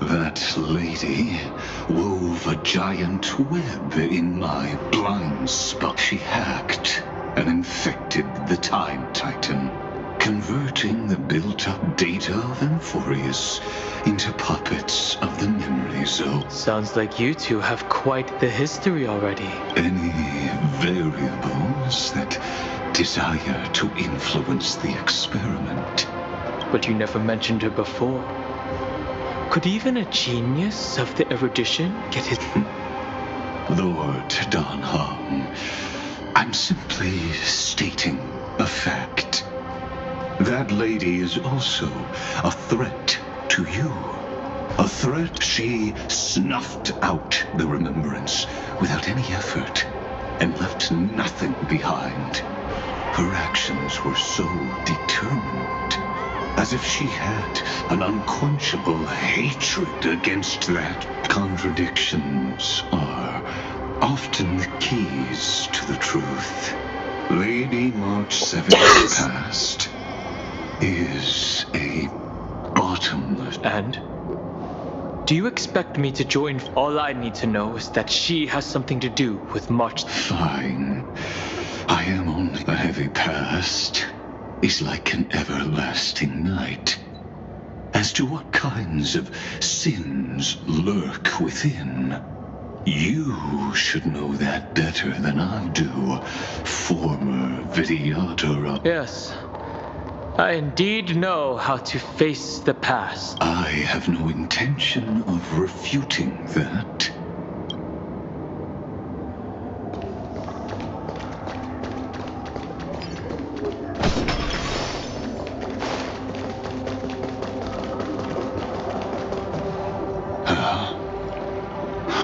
That lady wove a giant web in my blind spot. She hacked and infected the Time Titan, converting the built-up data of Amphorius into puppets of the memory zone.
Sounds like you two have quite the history already.
Any variables that desire to influence the experiment.
But you never mentioned her before. Could even a genius of the erudition get his...
Lord Don Hong, I'm simply stating a fact. That lady is also a threat to you. A threat. She snuffed out the remembrance without any effort and left nothing behind. Her actions were so determined, as if she had an unquenchable hatred against that. Contradictions are often the keys to the truth. Lady March 7's past is a bottomless...
And? Do you expect me to join? All I need to know is that she has something to do with March.
Fine. I am only a heavy past is like an everlasting night. As to what kinds of sins lurk within, you should know that better than I do, former videator.
Yes, I indeed know how to face the past.
I have no intention of refuting that.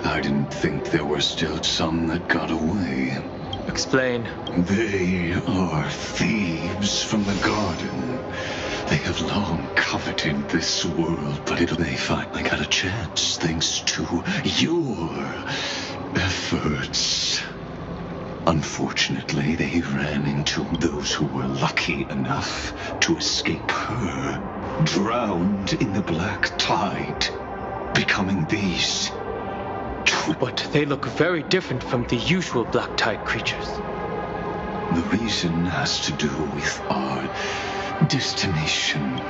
I didn't think there were still some that got away.
Explain.
They are thieves from the garden. They have long coveted this world, but they finally got a chance thanks to your efforts. Unfortunately, they ran into those who were lucky enough to escape her, drowned in the black tide, becoming these.
But they look very different from the usual black tide creatures.
The reason has to do with our destination.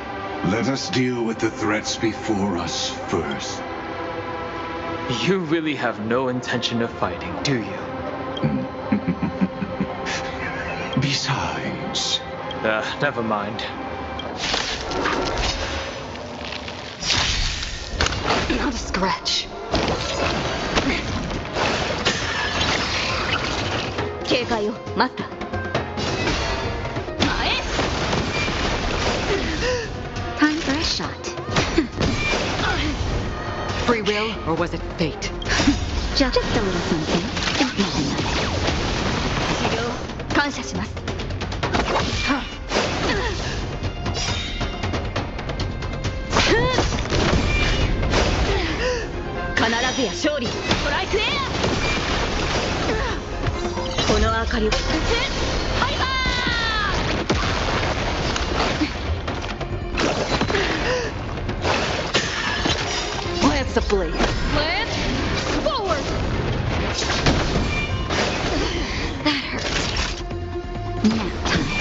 Let us deal with the threats before us first.
You really have no intention of fighting, do you?
Besides...
never mind.
Not a scratch.
警戒をマスター。Time for a shot.
Free will, or was it fate?
Just a little something. It's nothing. 治療感謝します。必ずや勝利。ストライクエア。この明かりを。ハイバー。
Lance the blade.
Lance, forward. That hurts. Now time.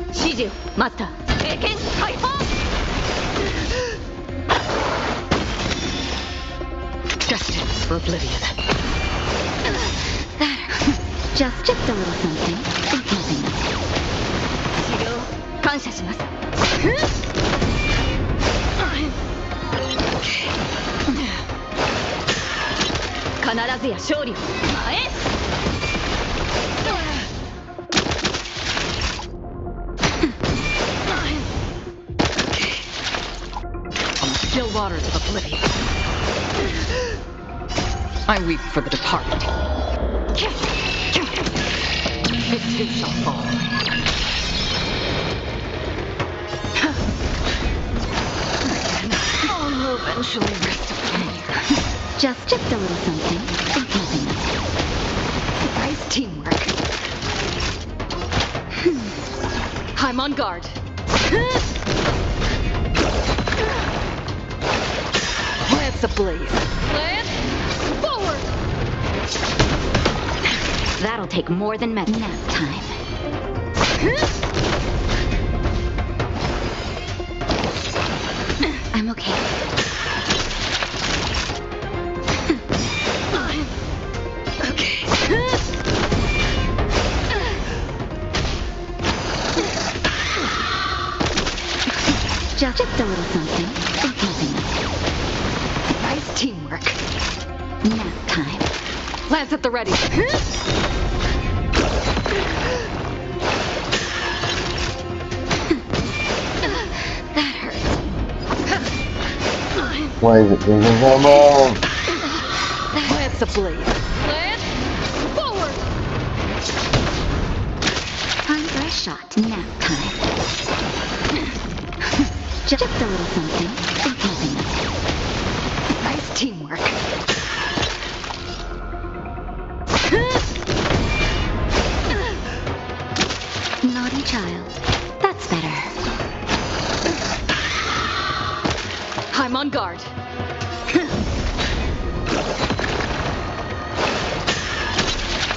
指示をマスター。経験解放。
Destined for oblivion.
That hurts. Just a little something. It's nothing. 治療感謝します。必ずや勝利を。前へ。
On the still waters of oblivion. I weep for the departed. This too shall fall. I'll eventually rest upon you.
Just a little something. It's nothing.
Nice teamwork. I'm on guard. Lance ablaze.
Lance, forward. That'll take more than nap time. I'm okay. Just a little something. It's nothing.
Nice teamwork.
Nap time.
Lance at the ready.
That hurts.
Why is it taking so long?
Lance ablaze.
Lance, forward. Time for a shot. Nap time. Just a little something. It's nothing.
Nice teamwork.
Naughty child. That's better.
I'm on guard.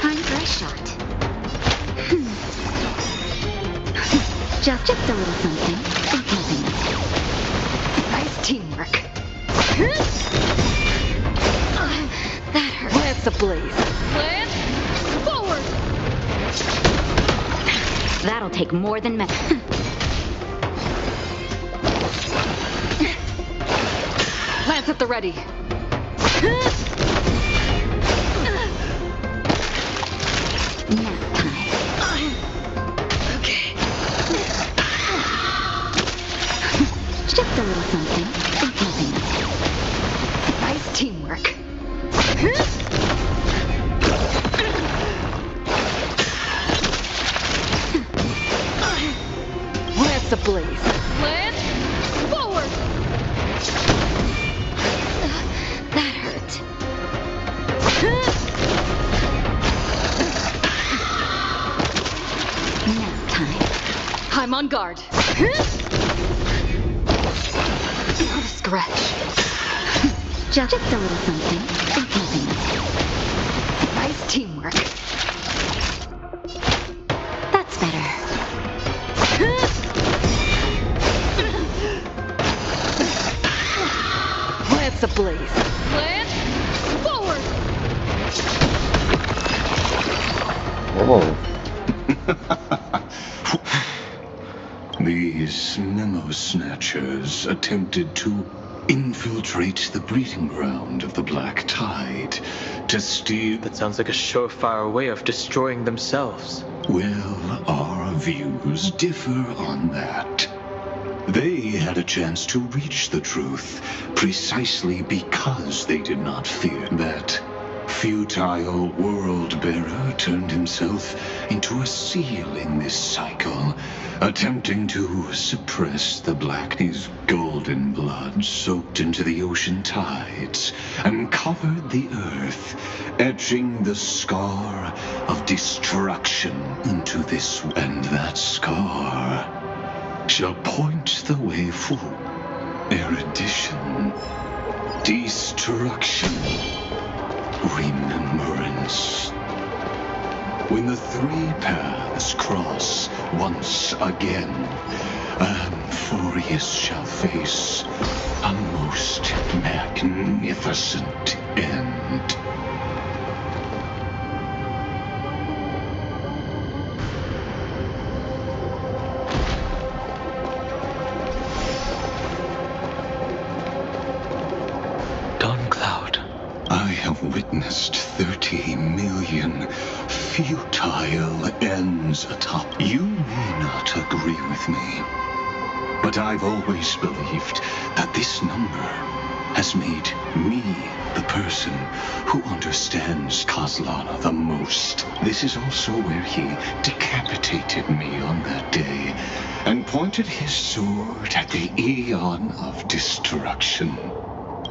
Time for a shot. Just a little something. It's nothing.
Nice teamwork.
That hurts.
Lance ablaze.
Lance, forward. That'll take more than
Lance at the ready.
Nap time.
Okay.
Just a little something. It's nothing.
Nice teamwork. On guard.
Not a scratch.
Just a little something. It's nothing.
Nice teamwork.
That's better.
Lance ablaze. Lance, forward!
Whoa.
These memo snatchers attempted to infiltrate the breeding ground of the Black Tide to steal...
That sounds like a surefire way of destroying themselves.
Well, our views differ on that. They had a chance to reach the truth precisely because they did not fear that futile world-bearer turned himself into a seal in this cycle, attempting to suppress the black. His golden blood soaked into the ocean tides and covered the earth, etching the scar of destruction into this. And that scar shall point the way for erudition, destruction, remembrance. When the three paths cross once again, Amphorius shall face a most magnificent end. I have witnessed 30 million futile ends atop. You may not agree with me, but I've always believed that this number has made me the person who understands Kozlana the most. This is also where he decapitated me on that day and pointed his sword at the Aeon of Destruction.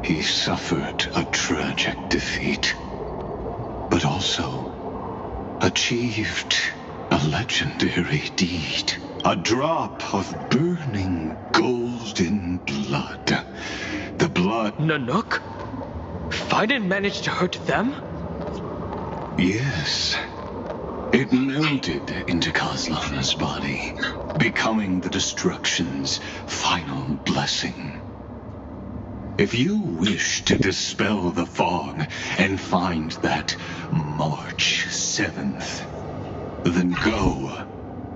He suffered a tragic defeat, but also achieved a legendary deed. A drop of burning golden blood. The blood...
Nanook? Fiden managed to hurt them?
Yes. It melded into Kozlana's body, becoming the Destruction's final blessing. If you wish to dispel the fog and find that March 7th, then go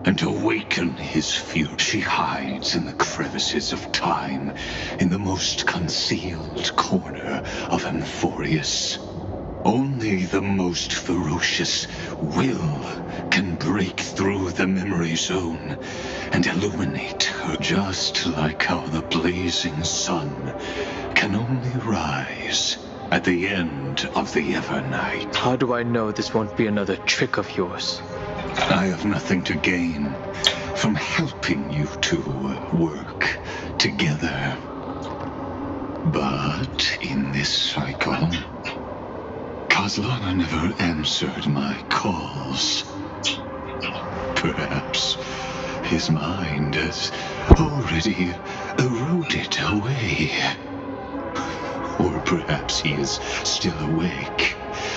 and awaken his fury. She hides in the crevices of time, in the most concealed corner of Amphorius. Only the most ferocious will can break through the memory zone and illuminate her, just like how the blazing sun can only rise at the end of the evernight.
How do I know this won't be another trick of yours?
I have nothing to gain from helping you two work together. But in this cycle, Kozlana never answered my calls. Perhaps his mind has already eroded away. Or perhaps he is still awake,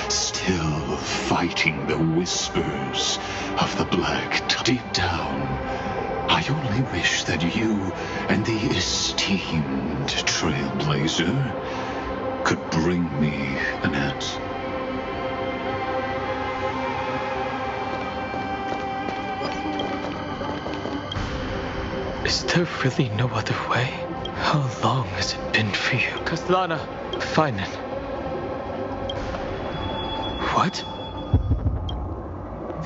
still fighting the whispers of the Black Tide. Deep down, I only wish that you and the esteemed Trailblazer could bring me an answer.
Is there really no other way? How long has it been for you? Kozlana, Finen. What?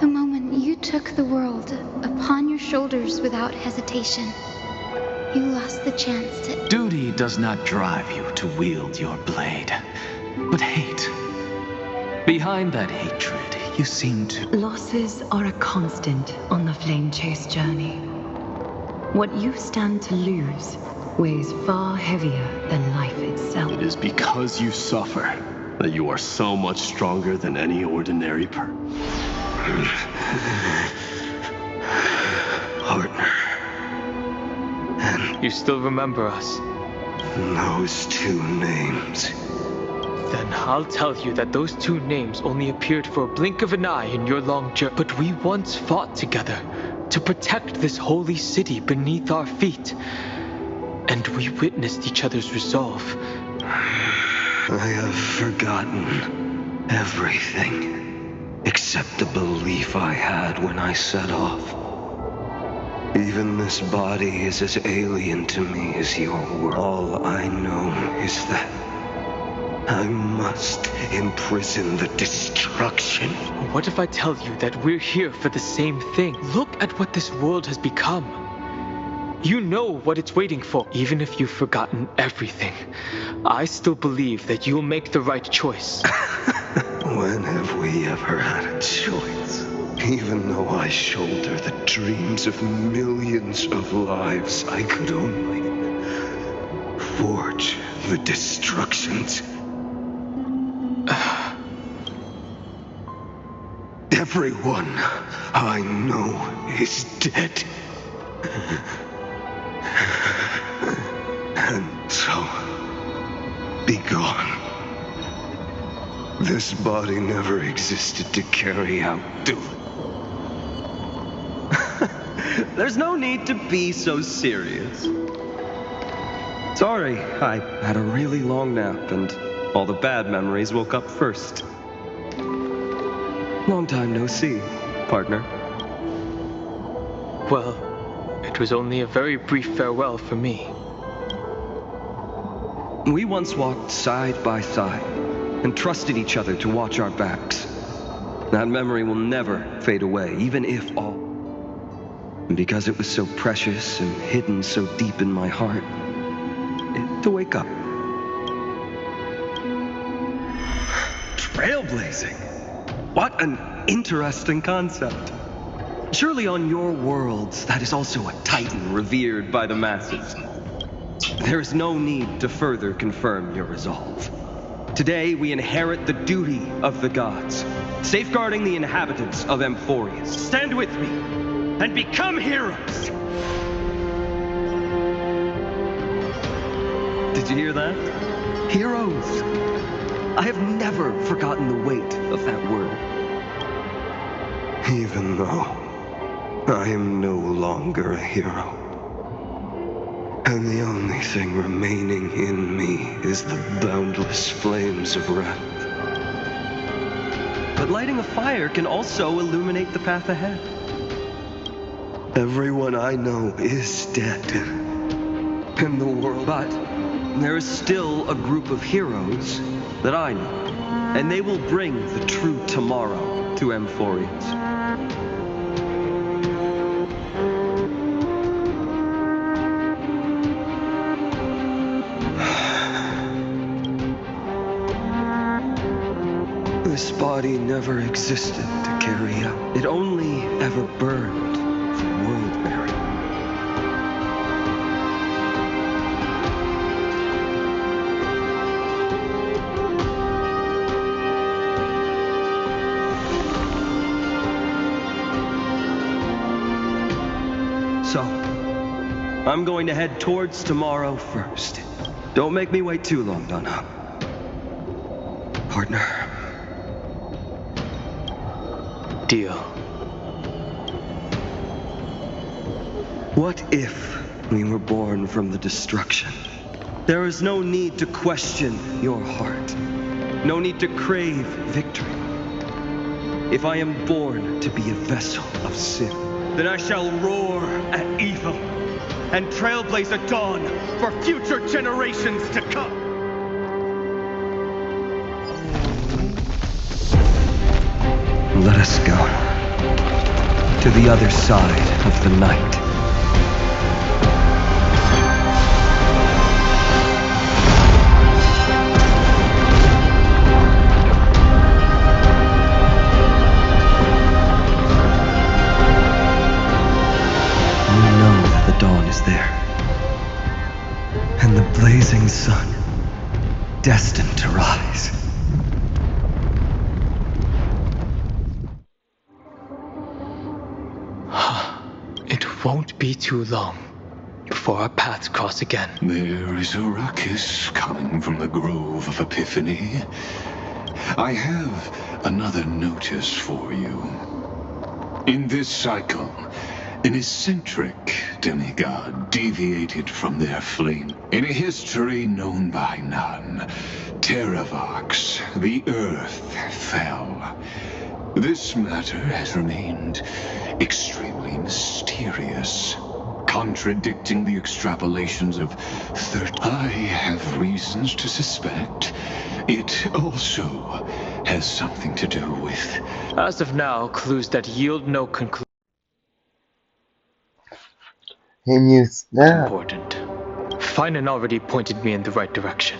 The moment you took the world upon your shoulders without hesitation, you lost the chance to...
Duty does not drive you to wield your blade, but hate. Behind that hatred, you seem to...
Losses are a constant on the Flame Chase journey. What you stand to lose weighs far heavier than life itself.
It is because you suffer that you are so much stronger than any ordinary
Partner.
again.
You still remember us?
Those two names.
Then I'll tell you that those two names only appeared for a blink of an eye in your long journey. But we once fought together to protect this holy city beneath our feet. And we witnessed each other's resolve.
I have forgotten everything except the belief I had when I set off. Even this body is as alien to me as your world. All I know is that I must imprison the destruction.
What if I tell you that we're here for the same thing? Look at what this world has become. You know what it's waiting for. Even if you've forgotten everything, I still believe that you'll make the right choice.
When have we ever had a choice? Even though I shoulder the dreams of millions of lives, I could only forge the destructions. Everyone I know is dead. And so, be gone. This body never existed to carry out doom.
There's no need to be so serious. Sorry, I had a really long nap and all the bad memories woke up first. Long time no see, partner.
Well, it was only a very brief farewell for me.
We once walked side by side and trusted each other to watch our backs. That memory will never fade away, even if all. And because it was so precious and hidden so deep in my heart, to wake up. Trailblazing. What an interesting concept. Surely on your worlds, that is also a titan revered by the masses. There is no need to further confirm your resolve. Today, we inherit the duty of the gods, safeguarding the inhabitants of Amphorius. Stand with me and become heroes! Did you hear that? Heroes! I have never forgotten the weight of that word.
Even though I am no longer a hero. And the only thing remaining in me is the boundless flames of wrath.
But lighting a fire can also illuminate the path ahead.
Everyone I know is dead. In the world.
But there is still a group of heroes that I know. And they will bring the true tomorrow to Amphorius.
This body never existed to carry out.
It only ever burned for world bearing. So, I'm going to head towards tomorrow first. Don't make me wait too long, Donna. Partner.
Deal.
What if we were born from the destruction? There is no need to question your heart. No need to crave victory. If I am born to be a vessel of sin, then I shall roar at evil and trailblaze a dawn for future generations to come. Let us go to the other side of the night. We know that the dawn is there, and the blazing sun destined to rise.
It won't be too long. before our paths cross again.
There is a ruckus coming from the Grove of Epiphany. I have another notice for you. In this cycle, an eccentric demigod deviated from their flame. In a history known by none, Terravox, the Earth, fell. This matter has remained extremely mysterious, contradicting the extrapolations of I have reasons to suspect it also has something to do with...
As of now, clues that yield no conclusion. Important. Finan already pointed me in the right direction.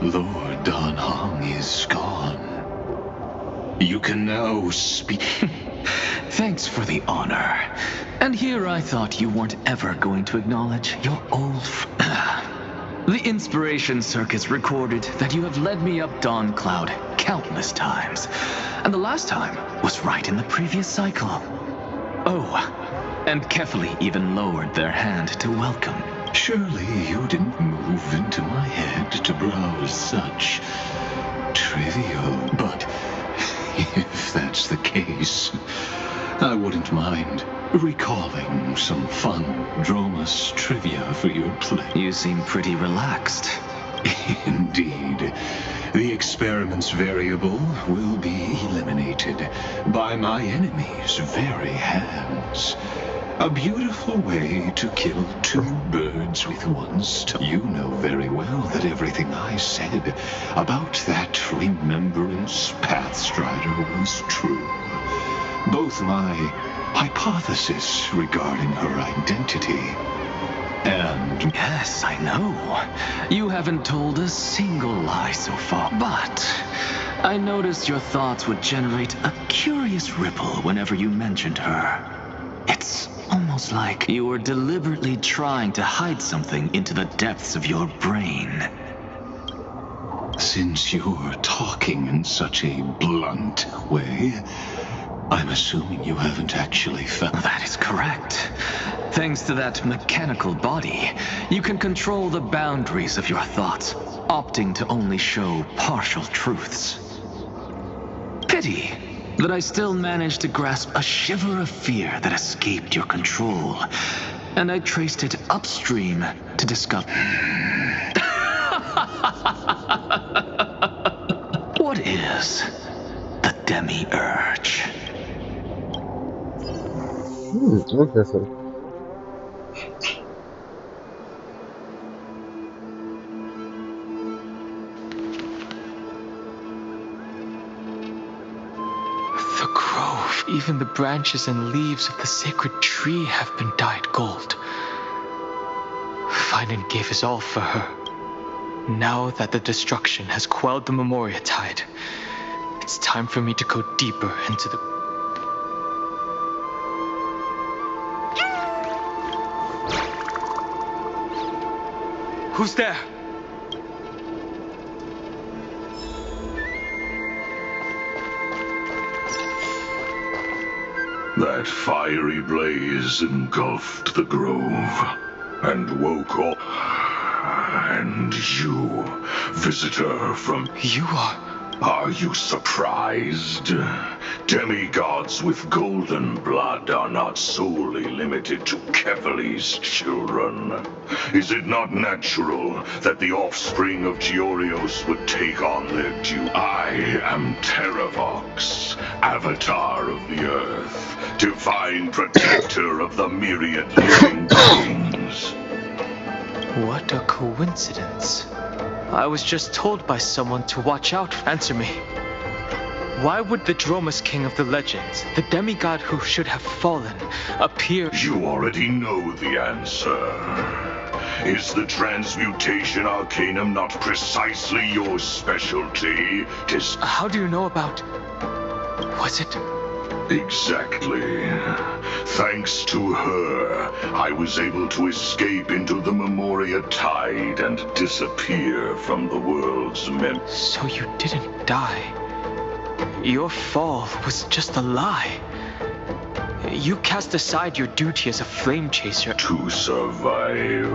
Lord Dan Heng is gone. You can now speak.
Thanks for the honor. And here I thought you weren't ever going to acknowledge your old The Inspiration Circus recorded that you have led me up Dawn Cloud countless times. And the last time was right in the previous cycle. Oh, and carefully even lowered their hand to welcome.
Surely you didn't move into my head to browse such trivial, but if that's the case, I wouldn't mind recalling some fun Dromus trivia for your play.
You seem pretty relaxed.
Indeed. The experiment's variable will be eliminated by my enemy's very hands. A beautiful way to kill two birds with one stone. You know very well that everything I said about that Remembrance Pathstrider was true. Both my hypothesis regarding her identity and...
Yes, I know. You haven't told a single lie so far. But I noticed your thoughts would generate a curious ripple whenever you mentioned her. It's almost like you were deliberately trying to hide something into the depths of your brain.
Since you're talking in such a blunt way, I'm assuming you haven't actually found...
That is correct. Thanks to that mechanical body, you can control the boundaries of your thoughts, opting to only show partial truths. Pity that I still managed to grasp a shiver of fear that escaped your control, and I traced it upstream to discover... What is the demi-urge?
Interesting.
The grove, even the branches and leaves of the sacred tree have been dyed gold. Finan gave his all for her. Now that the destruction has quelled the Memoria tide, it's time for me to go deeper into the... Who's there?
That fiery blaze engulfed the grove and woke up. And you, visitor from...
You are...
Are you surprised? Demigods with golden blood are not solely limited to Kefali's children. Is it not natural that the offspring of Georios would take on their due? I am Terravox, Avatar of the Earth, divine protector of the myriad living beings.
What a coincidence. I was just told by someone to watch out. Answer me. Why would the Dromus King of the legends, the demigod who should have fallen, appear?
You already know the answer. Is the transmutation arcanum not precisely your specialty?
How do you know about... Was it...
Exactly. Thanks to her, I was able to escape into the Memoria tide and disappear from the world's
So you didn't die. Your fall was just a lie. You cast aside your duty as a flame chaser.
To survive.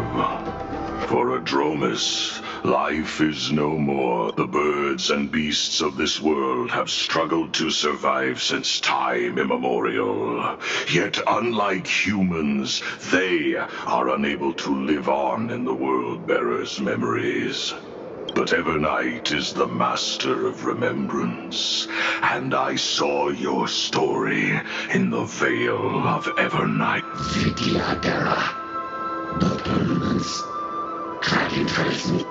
For Adromus, life is no more. The birds and beasts of this world have struggled to survive since time immemorial. Yet unlike humans, they are unable to live on in the World-Bearer's memories. But evernight is the master of remembrance, and I saw your story in the Veil of Evernight.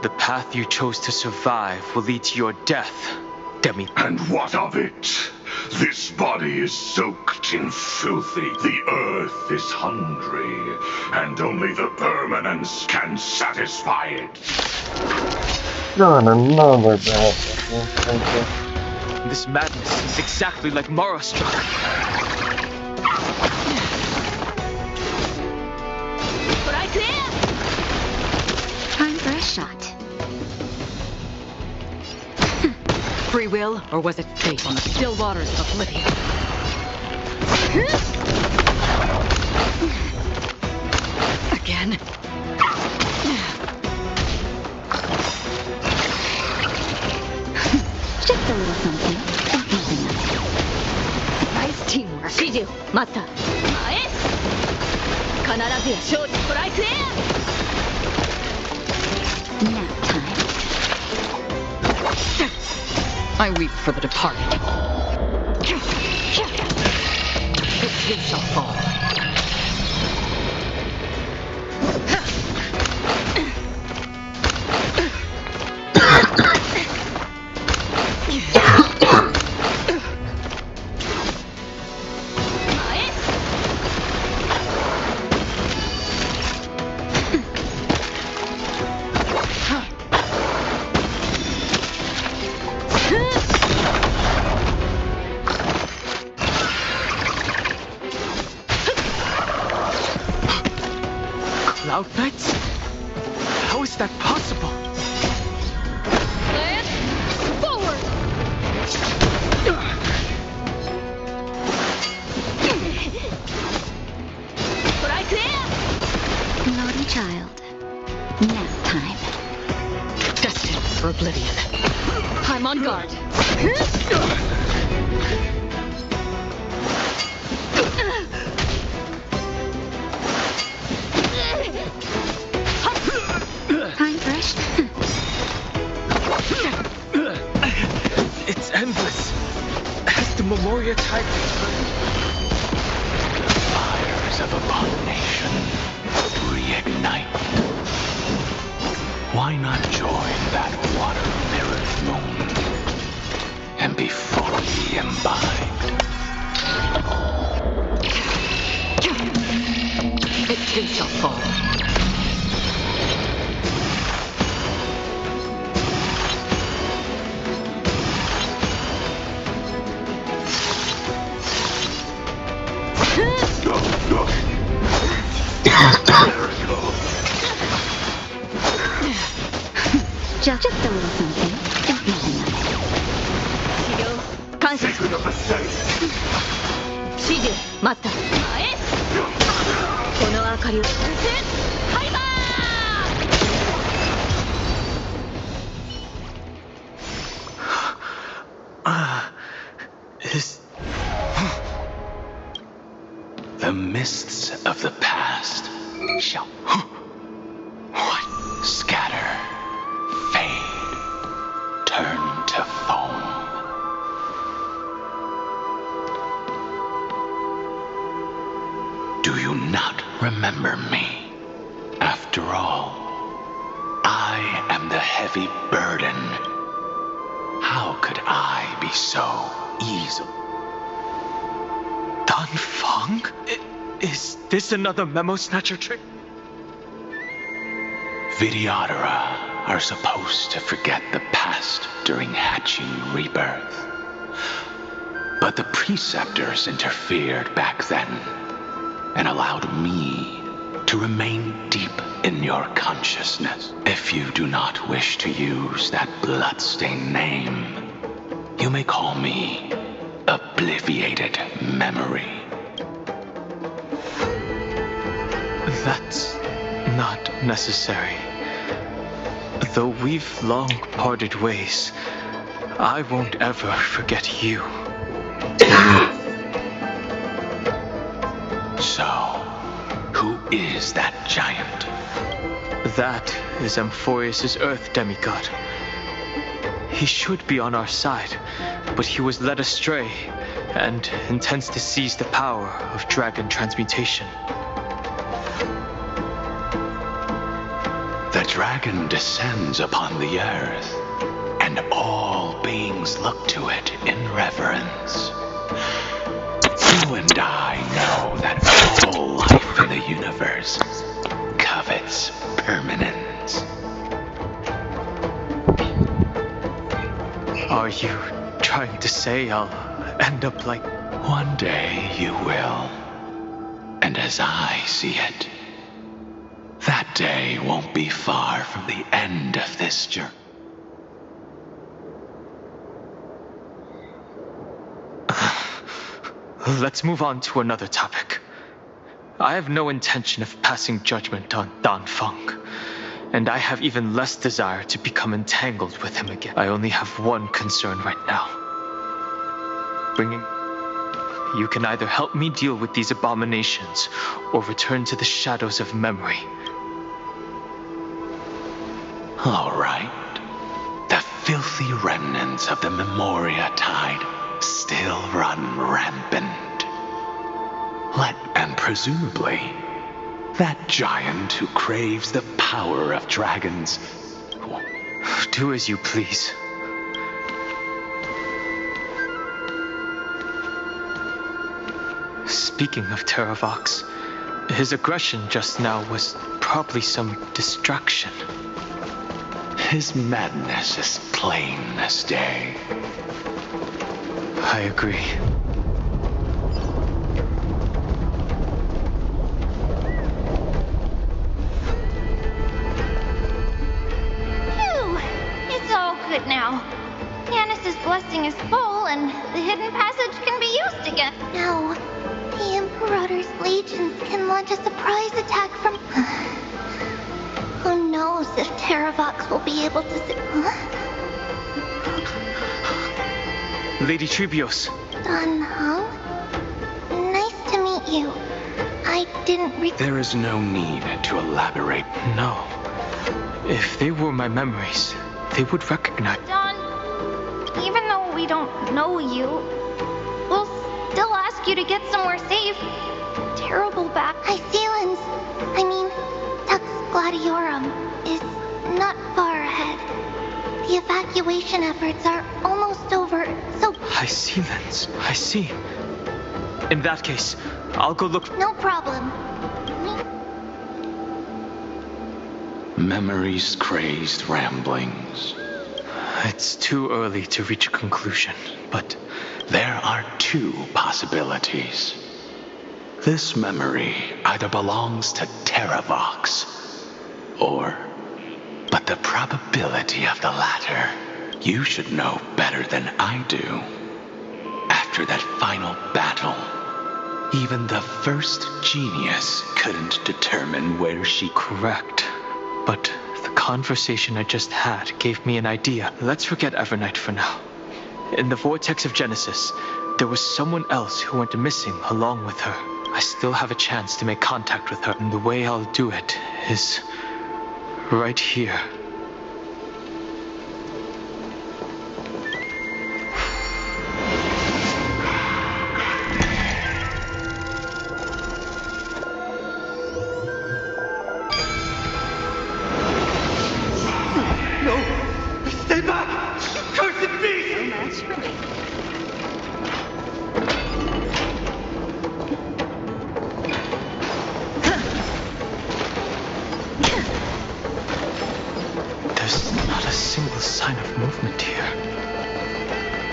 The path you chose to survive will lead to your death, Demi.
And what of it? This body is soaked in filthy. The earth is hungry, and only the permanence can satisfy it.
Not another bad.
This madness is exactly like Mara struck.
Time for a shot.
Free will, or was it fate on the still waters of oblivion? Again?
Just a little something.
Nice teamwork. Shiju, Mata.
Nap time.
I weep for the departed. It too shall fall.
Cloud Knights? How is that possible?
Land forward!
Naughty child. Nap time.
Destined for oblivion. I'm on guard.
Time for a shot.
It's endless. Has the Memoria tide returned?
Fires of abomination reignite. Why not join that water-mirrored moon and be fully imbibed?
It too shall fall.
Just a little something. It's nothing.
Secret of the state.
Shiju, Mata.
The mists of the past shall scatter, fade, turn to foam. Do you not remember me? After all, I am the heavy burden. How could I be so easy?
Dan Feng? Is this another memo snatcher trick?
Vidyadhara are supposed to forget the past during hatching rebirth. But the preceptors interfered back then and allowed me to remain deep in your consciousness. If you do not wish to use that bloodstained name, You may call me Obliviated Memory.
That's not necessary. Though we've long parted ways, I won't ever forget you.
So, who is that giant?
That is Amphorius' Earth demigod. He should be on our side, but he was led astray and intends to seize the power of dragon transmutation.
The dragon descends upon the earth, and all beings look to it in reverence. You and I know that all life in the universe covets permanence.
Are you trying to say I'll end up like...
One day you will. And as I see it, that day won't be far from the end of this journey.
Let's move on to another topic. I have no intention of passing judgment on Dan Feng, and I have even less desire to become entangled with him again. I only have one concern right now. You can either help me deal with these abominations, or return to the shadows of memory.
All right. The filthy remnants of the Memoria Tide still run rampant. And presumably, that giant who craves the power of dragons.
Do as you please. Speaking of Terravox, his aggression just now was probably some distraction.
His madness is plain as day.
I agree.
Phew! It's all good now. Yanis's blessing is full, and the hidden passage can be used again. No. The Imperator's legions can launch a surprise attack from... Who knows if Terravox will be able to...
Lady Trebios.
Dan Heng? Nice to meet you. I didn't
There is no need to elaborate.
No. If they were my memories, they would recognize...
Don, even though we don't know you, we'll still ask you to get somewhere safe. Terrible back. Icelands, Tux Gladiorum is not far ahead. The evacuation efforts are almost over, so...
Icelands, I see. In that case, I'll go look...
No problem.
Memory's crazed ramblings.
It's too early to reach a conclusion, but...
There are two possibilities. This memory either belongs to Terravox, or... But the probability of the latter, you should know better than I do. After that final battle, even the first genius couldn't determine where she...
Correct. But the conversation I just had gave me an idea. Let's forget Evernight for now. In the Vortex of Genesis, there was someone else who went missing along with her. I still have a chance to make contact with her, and the way I'll do it is right here.
No! Stay back! Cursed beast!
There's not a single sign of movement here.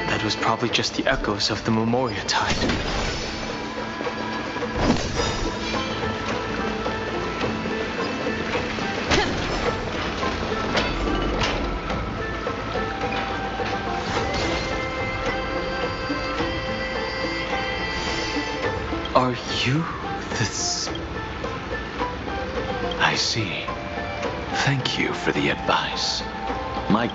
That was probably just the echoes of the Memoria Tide.
You? This...
I see. Thank you for the advice. My...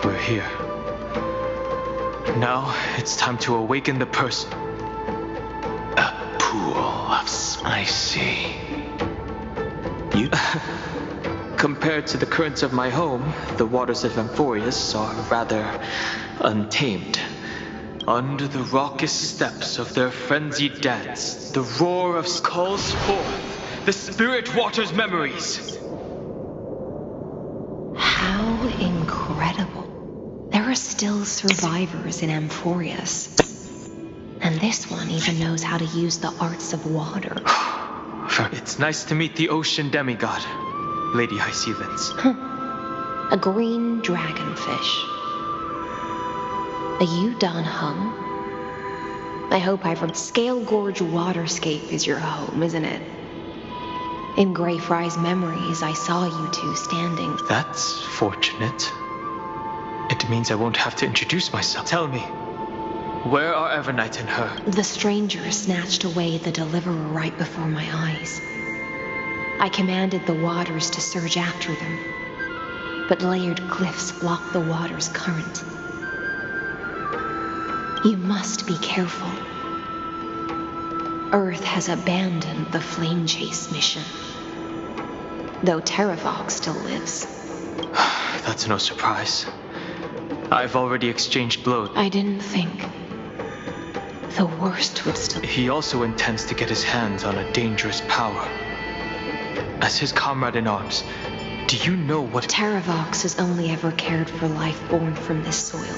We're here. Now, it's time to awaken the person.
A pool of spicy. You...
Compared to the currents of my home, the waters of Amphorius are rather untamed. Under the raucous steps of their frenzied dance, the roar of calls forth the spirit water's memories.
How incredible. There are still survivors in Amphorius. And this one even knows how to use the arts of water.
It's nice to meet the ocean demigod, Lady Hyacinthus.
A green dragonfish. A Udon hum? I hope I've heard Scale Gorge Waterscape is your home, isn't it? In Greyfry's memories, I saw you two standing.
That's fortunate. It means I won't have to introduce myself. Tell me, where are Evernight and her?
The stranger snatched away the deliverer right before my eyes. I commanded the waters to surge after them, but layered cliffs blocked the water's current. You must be careful. Earth has abandoned the flame chase mission, though Terravox still lives.
That's no surprise. I've already exchanged blows.
I didn't think. The worst would still...
He also intends to get his hands on a dangerous power. As his comrade in arms, do you know what...
Terravox has only ever cared for life born from this soil.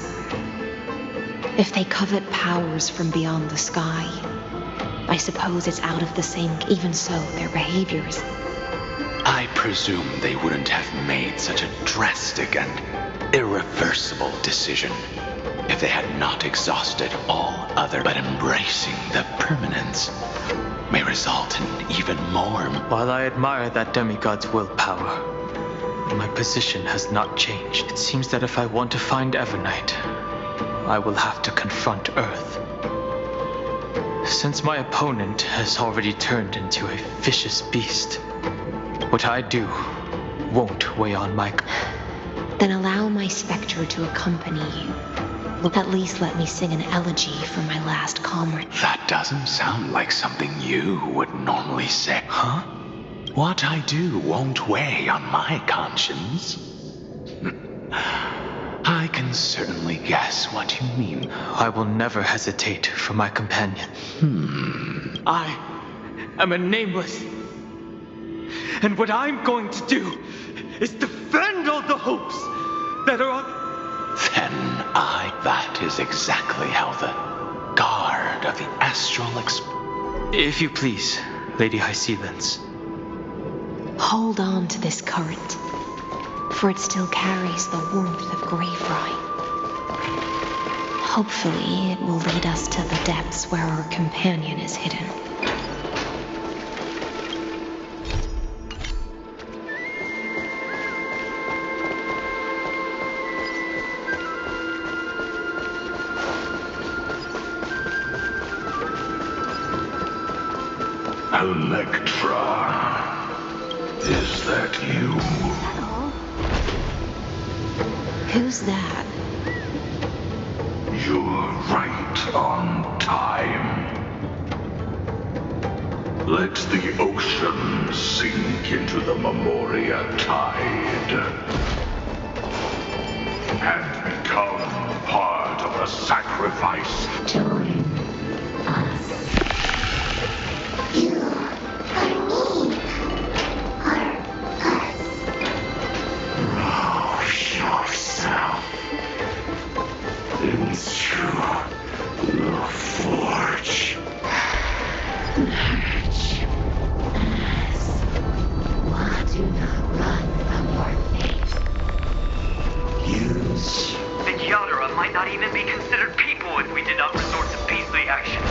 If they covet powers from beyond the sky, I suppose it's out of the same... Even so, their behaviors...
I presume they wouldn't have made such a drastic and irreversible decision if they had not exhausted all other, but embracing the permanence may result in even more.
While I admire that demigod's willpower, my position has not changed. It seems that if I want to find Evernight, I will have to confront Earth. Since my opponent has already turned into a vicious beast, what I do won't weigh on my...
Then allow my spectre to accompany you. At least let me sing an elegy for my last comrade.
That doesn't sound like something you would normally say. Huh? What I do won't weigh on my conscience. I can certainly guess what you mean.
I will never hesitate for my companion. I am a nameless. And what I'm going to do is defend all the hopes that are on...
That is exactly how the guard of the Astral
If you please, Lady Hysealence.
Hold on to this current, for it still carries the warmth of Graveright. Hopefully, it will lead us to the depths where our companion is hidden.
Electra, is that you?
Who's that?
You're right on time. Let the ocean sink into the Memoria tide and become part of the sacrifice.
Join us. You
yourself into the forge.
Do not run from your fate.
Use.
The Yadara might not even be considered people if we did not resort to beastly action.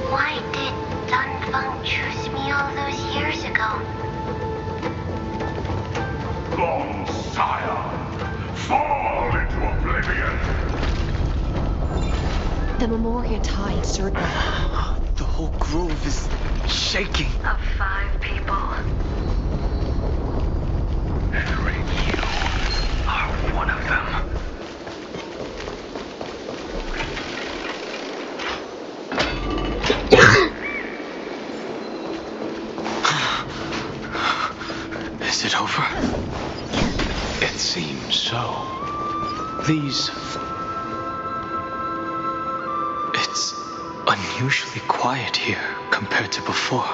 Why did Dunfeng choose me all those years ago?
Long Scion, fall into oblivion.
The Memoria tide circle.
The whole grove is shaking.
Of 5 people.
Henry, you are one of them.
Is it over?
It seems so. These...
It's unusually quiet here compared to before.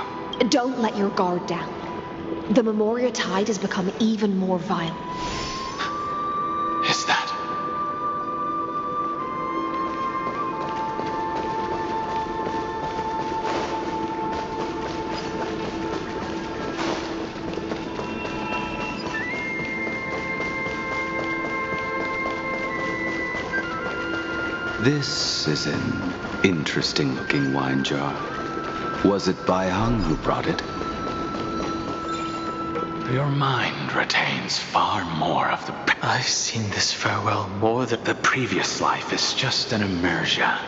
Don't let your guard down. The Memoria tide has become even more violent.
Is that...
This is an interesting-looking wine jar. Was it Baihang who brought it?
Your mind retains far more of the...
I've seen this farewell more than...
The previous life is just an immersia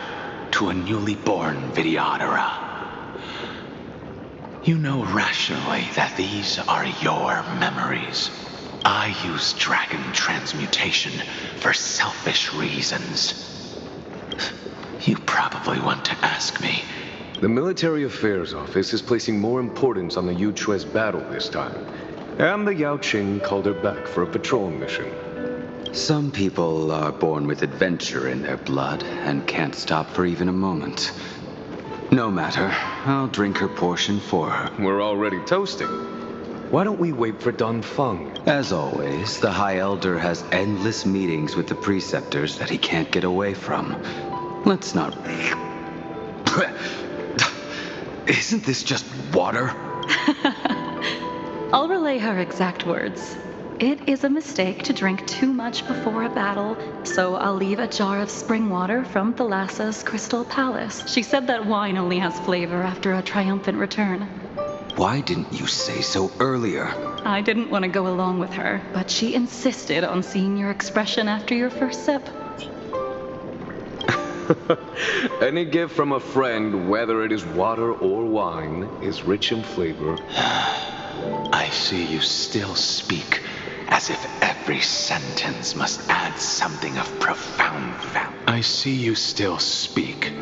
to a newly born Vidyadhara. You know rationally that these are your memories. I use dragon transmutation for selfish reasons. You probably want to ask me.
The Military Affairs Office is placing more importance on the Yuchue's battle this time. And the Yao Qing called her back for a patrol mission.
Some people are born with adventure in their blood and can't stop for even a moment. No matter, I'll drink her portion for her.
We're already toasting. Why don't we wait for Dunfeng?
As always, the High Elder has endless meetings with the preceptors that he can't get away from. Let's not... Isn't this just water?
I'll relay her exact words. It is a mistake to drink too much before a battle, so I'll leave a jar of spring water from Thalassa's Crystal Palace. She said that wine only has flavor after a triumphant return.
Why didn't you say so earlier?
I didn't want to go along with her, but she insisted on seeing your expression after your first sip.
Any gift from a friend, whether it is water or wine, is rich in flavor.
I see you still speak as if every sentence must add something of profound value. I see you still speak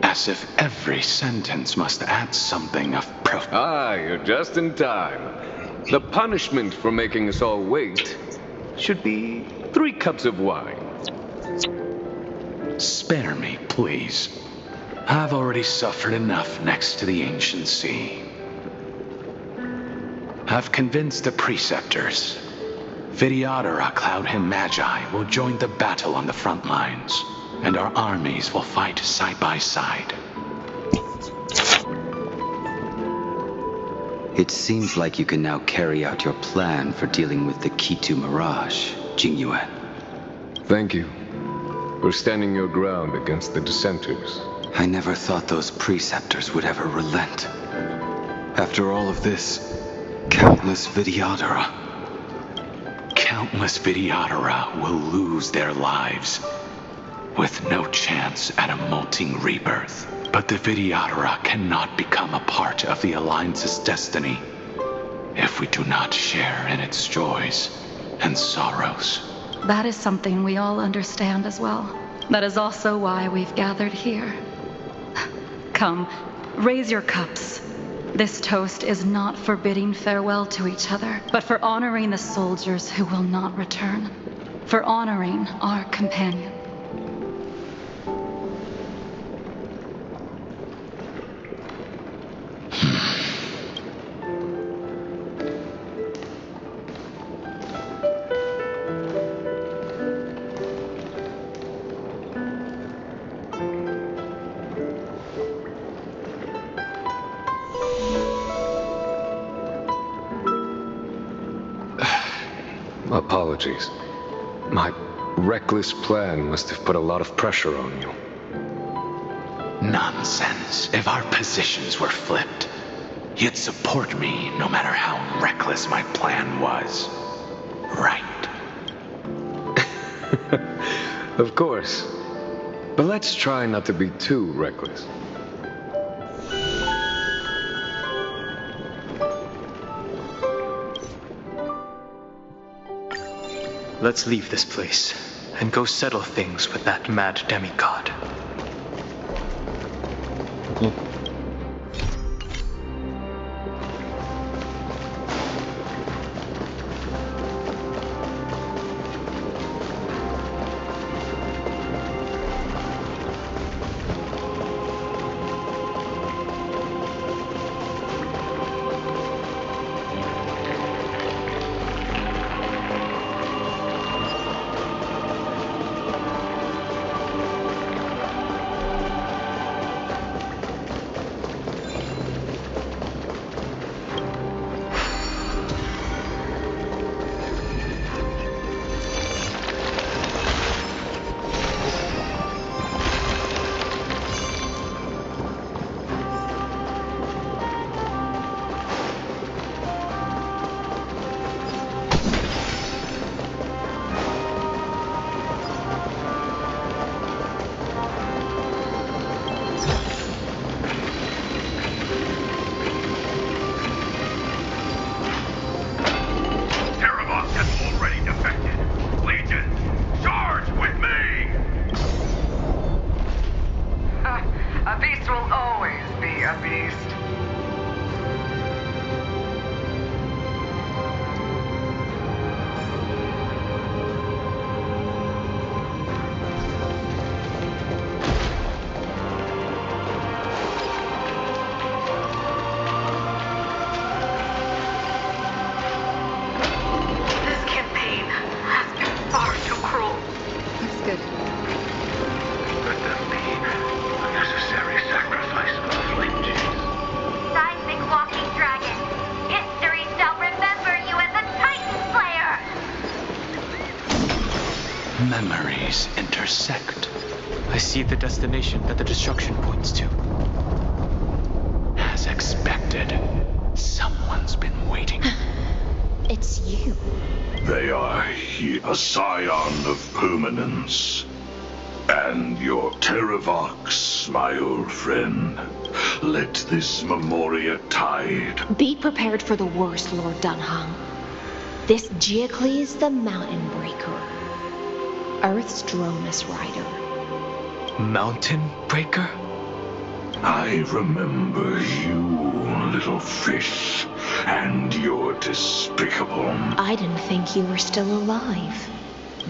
as if every sentence must add something of profound.
Ah, you're just in time. The punishment for making us all wait should be 3 cups of wine.
Spare me, please. I've already suffered enough next to the ancient sea. I've convinced the preceptors. Vidyadhara, Cloud Hymn Magi, will join the battle on the front lines, and our armies will fight side by side.
It seems like you can now carry out your plan for dealing with the Kitu Mirage, Jingyuan.
Thank you for standing your ground against the dissenters.
I never thought those preceptors would ever relent. After all of this, countless Vidyadhara.
Countless Vidyadhara will lose their lives, with no chance at a molting rebirth. But the Vidyadhara cannot become a part of the Alliance's destiny if we do not share in its joys and sorrows.
That is something we all understand as well. That is also why we've gathered here. Come, raise your cups. This toast is not for bidding farewell to each other, but for honoring the soldiers who will not return. For honoring our companion.
Apologies. My reckless plan must have put a lot of pressure on you.
Nonsense. If our positions were flipped, you'd support me no matter how reckless my plan was. Right.
Of course. But let's try not to be too reckless.
Let's leave this place and go settle things with that mad demigod.
Memories intersect.
I see the destination that the destruction points to.
As expected, someone's been waiting.
It's you.
They are he, a scion of permanence. And your Terravox, my old friend. Let this Memoria tide.
Be prepared for the worst, Lord Dunham. This Geocles the Mountain Breaker. Earth's Dromus Rider.
Mountain Breaker?
I remember you, little fish, and your despicable...
I didn't think you were still alive.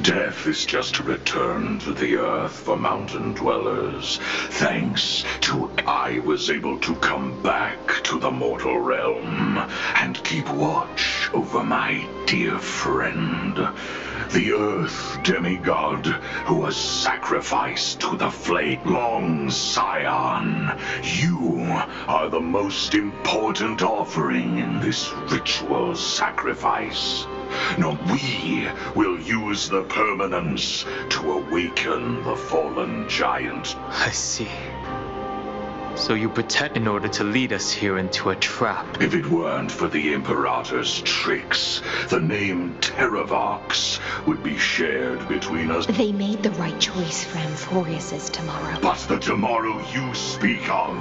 Death is just a return to the earth for mountain dwellers. Thanks to I was able to come back to the mortal realm and keep watch over my dear friend, the earth demigod who was sacrificed to the flame-long scion. You are the most important offering in this ritual sacrifice. Now we will use the permanence to awaken the fallen giant.
I see. So you pretend in order to lead us here into a trap.
If it weren't for the Imperator's tricks, the name Terravox would be shared between us.
They made the right choice for Amphorius's tomorrow.
But the tomorrow you speak of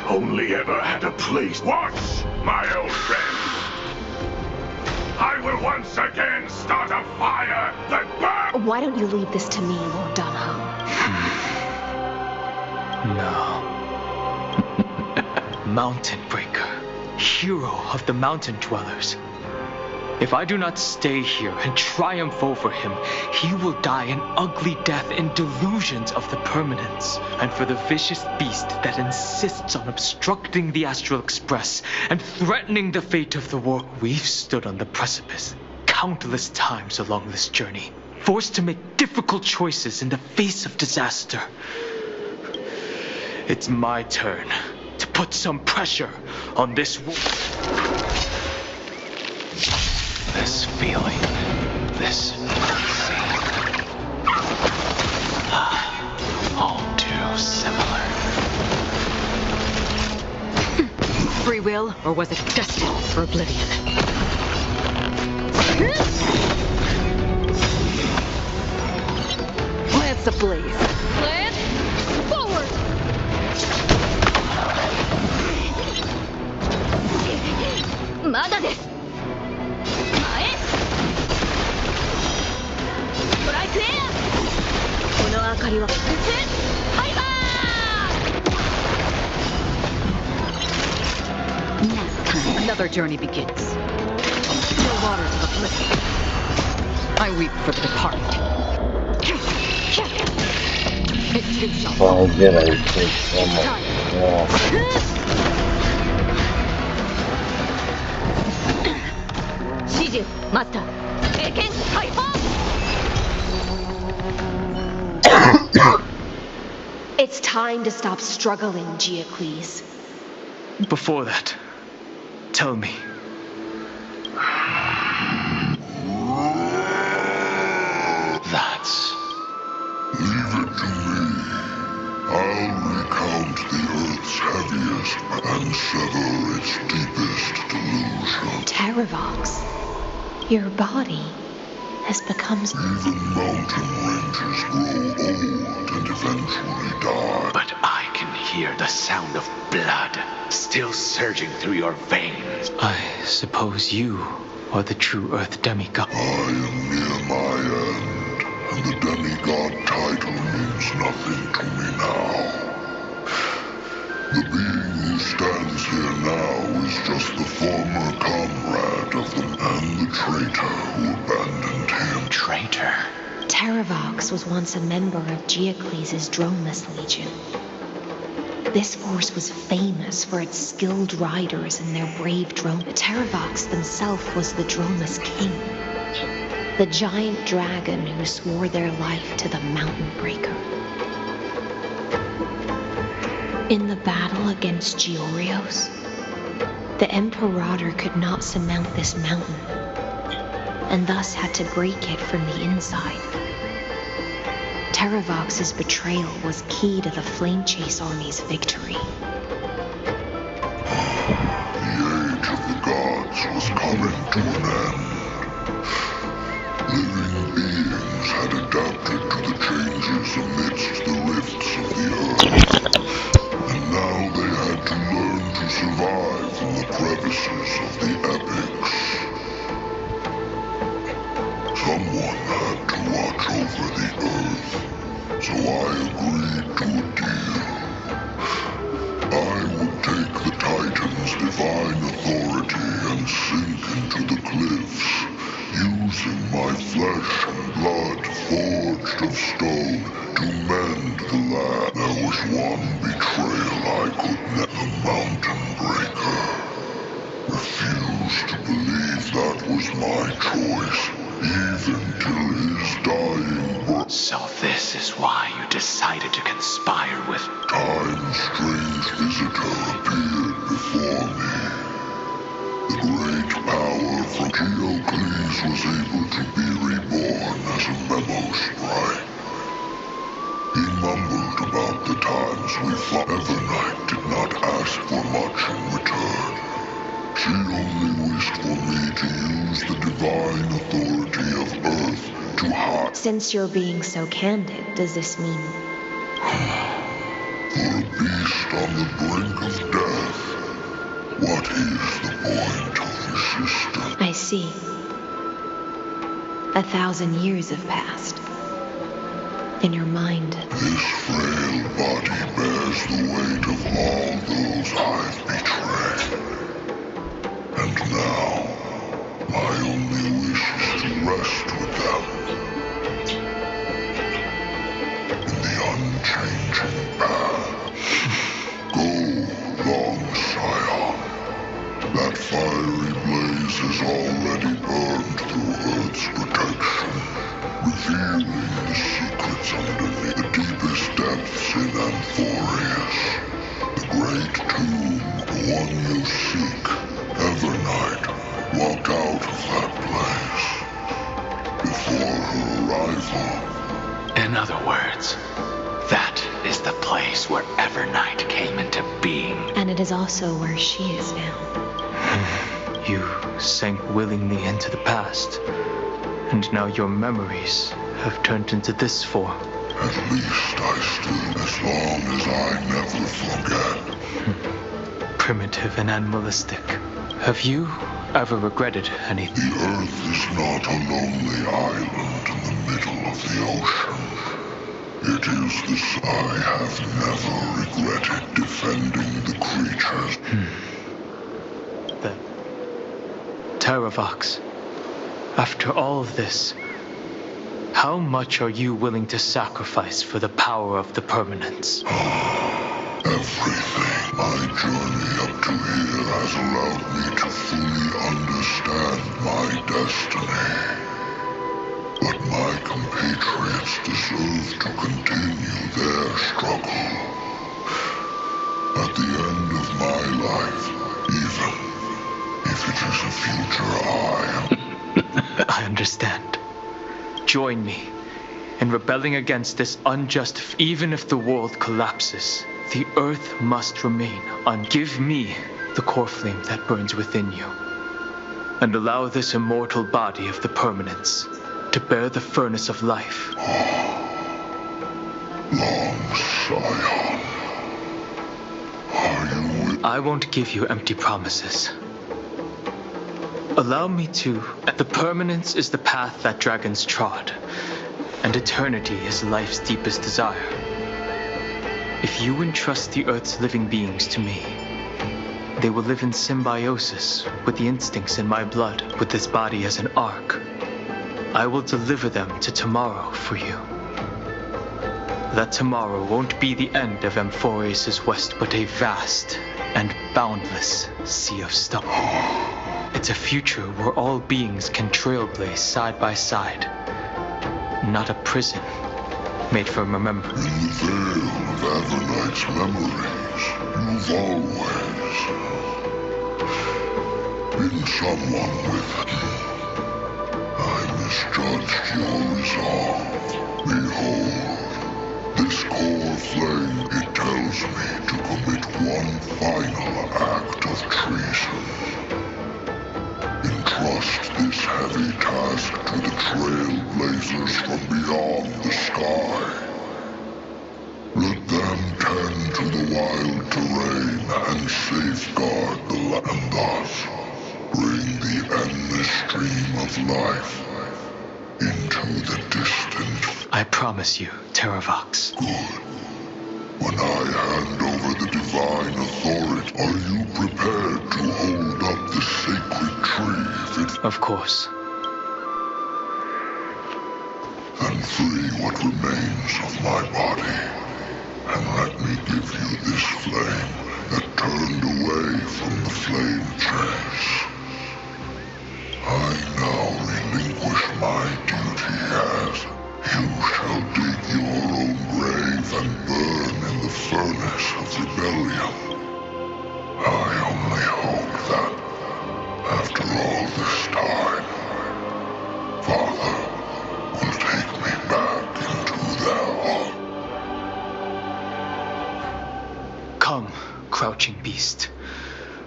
only ever had a place. Watch, my old friend. I will once again start a fire that burns.
Why don't you leave this to me, Lord Dunham?
No. Mountain Breaker, hero of the mountain dwellers. If I do not stay here and triumph over him, he will die an ugly death in delusions of the permanence. And for the vicious beast that insists on obstructing the Astral Express and threatening the fate of the war, we've stood on the precipice countless times along this journey, forced to make difficult choices in the face of disaster. It's my turn to put some pressure on this war.
This feeling, this all too similar.
Free will, or was it destined for oblivion? Lance ablaze. Lance, forward!
Mada desu.
Another journey begins. Still water to the bliss. I weep for the departed. It takes off.
Oh, did I take so much?
Shiju, Master. Eiken, Kaiho!
It's time to stop struggling, Geocles.
Before that, tell me.
That's...
Leave it to me. I'll recount the Earth's heaviest and sever its deepest delusion.
Terravox, your body has become...
Even mountain ranges grow old and eventually die.
But I can hear the sound of blood still surging through your veins.
I suppose you are the true Earth demigod.
I am near my end, and the demigod title means nothing to me now. The being who stands here now is just the former comrade of them and the traitor who abandoned him.
Traitor?
Terravox was once a member of Geocles' Dromus Legion. This force was famous for its skilled riders and their brave drone. Terravox himself was the Dromus king, the giant dragon who swore their life to the Mountain Breaker. In the battle against Georios, the Imperator could not surmount this mountain, and thus had to break it from the inside. Terravox's betrayal was key to the Flame Chase Army's victory.
The age of the gods was coming to an end. Living beings had adapted to the changes amidst the rifts of the earth, and now they had to learn to survive in the crevices of the epics. Someone had to watch over the earth, so I agreed to a deal. I would take the Titan's divine authority and sink into the cliffs, using my flesh and blood forged of stone to mend the land. There was one betrayal I could never. The Mountain Breaker refused to believe that was my choice, even till his dying breath.
So this is why you decided to conspire with...
Time's strange visitor appeared before me. The great power from Geocles was able to be reborn as a memo sprite. He mumbled about the times we fought. Evernight did not ask for much in return. She only wished for me to use the divine authority of Earth to hide.
Since you're being so candid, does this mean...
For a beast on the brink of death, what is the point of resistance?
I see. 1,000 years have passed. In your mind.
This frail body bears the weight of all those I've betrayed. And now, my only wish is to rest with them. In the unchanging path. Go, long Scion. That fiery blaze has already burned through Earth's protection, revealing the secrets underneath the deepest depths in Amphorius. The great tomb, the one you seek, Evernight, walked out of that place before her arrival.
In other words, that is the place where Evernight came into being.
And it is also where she is now.
You sank willingly into the past, and now your memories have turned into this form.
At least I still, as long as I never forget.
Primitive and animalistic. Have you ever regretted anything?
The Earth is not a lonely island in the middle of the ocean. It is the I have never regretted defending the creatures.
The Terravox. After all of this, how much are you willing to sacrifice for the power of the permanence?
Everything. My journey up to here has allowed me to fully understand my destiny. But my compatriots deserve to continue their struggle. At the end of my life, even if it is a future
I understand. Join me in rebelling against this unjust... Even if the world collapses, the Earth must remain Give me the core flame that burns within you, and allow this immortal body of the permanence to bear the furnace of life.
Long Scion. Are you...
I won't give you empty promises. Allow me to... The permanence is the path that dragons trod, and eternity is life's deepest desire. If you entrust the Earth's living beings to me, they will live in symbiosis with the instincts in my blood, with this body as an ark. I will deliver them to tomorrow for you. That tomorrow won't be the end of Amphorius' west, but a vast and boundless sea of stubble. It's a future where all beings can trailblaze side by side. Not a prison made for remembrance.
In the veil of Evernight's memories, you've always been someone with me. I misjudged your resolve. Behold, this core flame, it tells me to commit one final act of treason. Entrust this heavy task to the Trail advisors from beyond the sky. Let them tend to the wild terrain and safeguard the land, and thus bring the endless stream of life into the distant.
I promise you, Terravox.
Good. When I hand over the divine authority, are you prepared to hold up the sacred tree if it...
Of course.
Then free what remains of my body, and let me give you this flame that turned away from the flame chase. I now relinquish my duty as you shall dig your own grave and burn in the furnace of rebellion. I only hope that, after all this time, Father will take me back into their heart.
Come, crouching beast,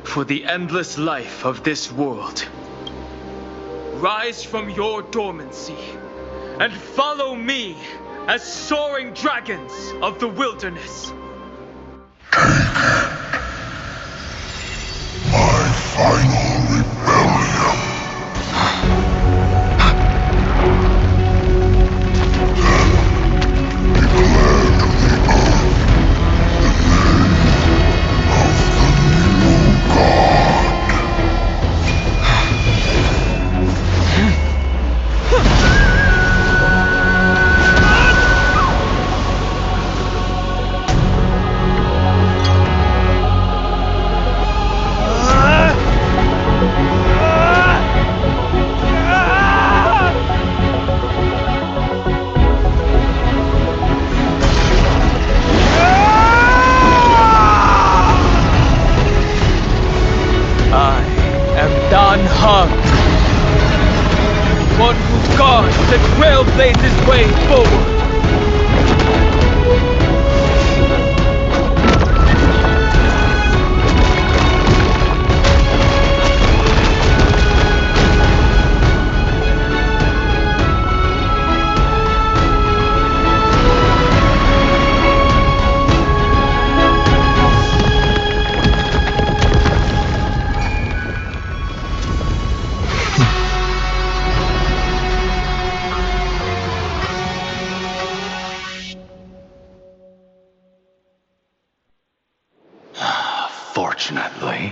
for the endless life of this world. Rise from your dormancy and follow me as soaring dragons of the wilderness.
My final rebellion. Then declare to the earth the name of the new god.
One who guards and trailblazes way forward.
Fortunately,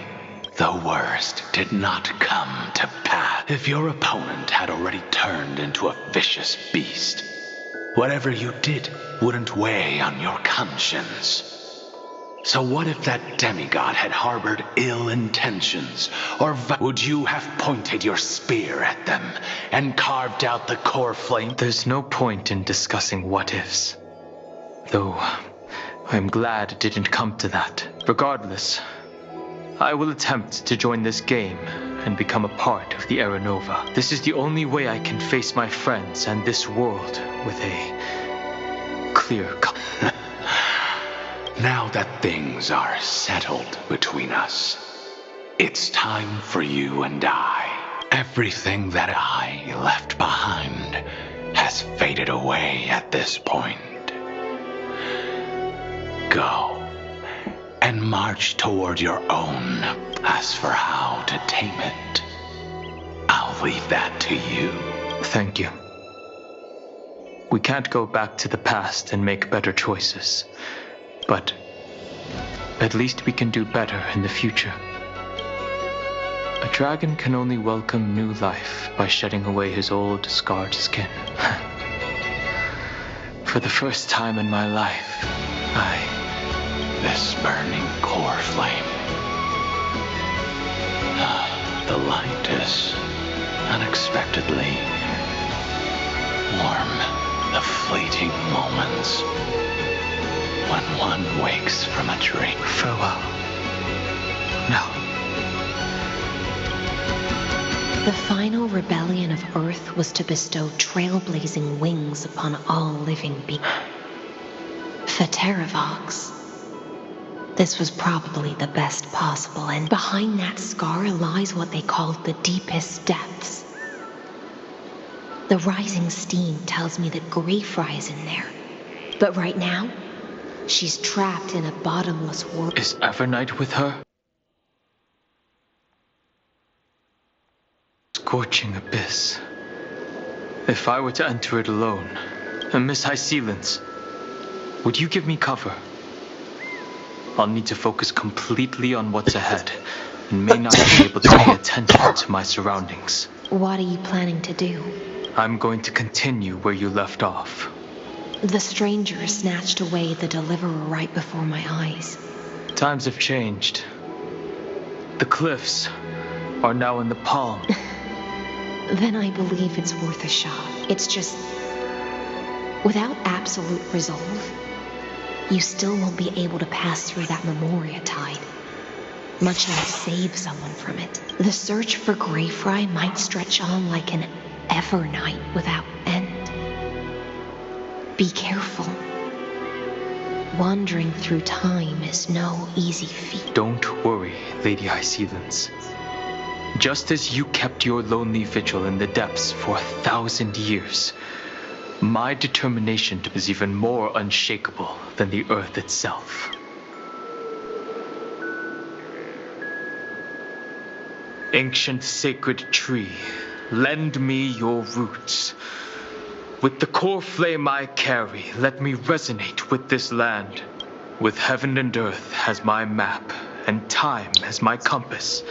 the worst did not come to pass. If your opponent had already turned into a vicious beast, whatever you did wouldn't weigh on your conscience. So what if that demigod had harbored ill intentions? Or would you have pointed your spear at them and carved out the core flame?
There's no point in discussing what-ifs. Though, I'm glad it didn't come to that. Regardless, I will attempt to join this game and become a part of the Era Nova. This is the only way I can face my friends and this world with a clear
Now that things are settled between us, it's time for you and I. Everything that I left behind has faded away at this point. Go and march toward your own. As for how to tame it, I'll leave that to you.
Thank you. We can't go back to the past and make better choices. But at least we can do better in the future. A dragon can only welcome new life by shedding away his old, scarred skin. For the first time in my life,
This burning core flame. The light is unexpectedly warm. The fleeting moments when one wakes from a dream.
Farewell. Now.
The final rebellion of Earth was to bestow trailblazing wings upon all living beings. For Terravox, this was probably the best possible, and behind that scar lies what they called the deepest depths. The rising steam tells me that Greyfry is in there. But right now, she's trapped in a bottomless world.
Is evernight with her? Scorching abyss. If I were to enter it alone, and Miss High Sealants, would you give me cover? I'll need to focus completely on what's ahead, and may not be able to pay attention to my surroundings.
What are you planning to do?
I'm going to continue where you left off.
The stranger snatched away the deliverer right before my eyes.
Times have changed. The cliffs are now in the palm.
Then I believe it's worth a shot. It's just, without absolute resolve, you still won't be able to pass through that Memoria tide, much less save someone from it. The search for Greyfry might stretch on like an evernight without end. Be careful. Wandering through time is no easy feat.
Don't worry, Lady High Sealants. Just as you kept your lonely vigil in the depths for 1,000 years, my determination is even more unshakable than the earth itself. Ancient sacred tree, lend me your roots. With the core flame I carry, let me resonate with this land. With heaven and earth as my map, and time as my compass,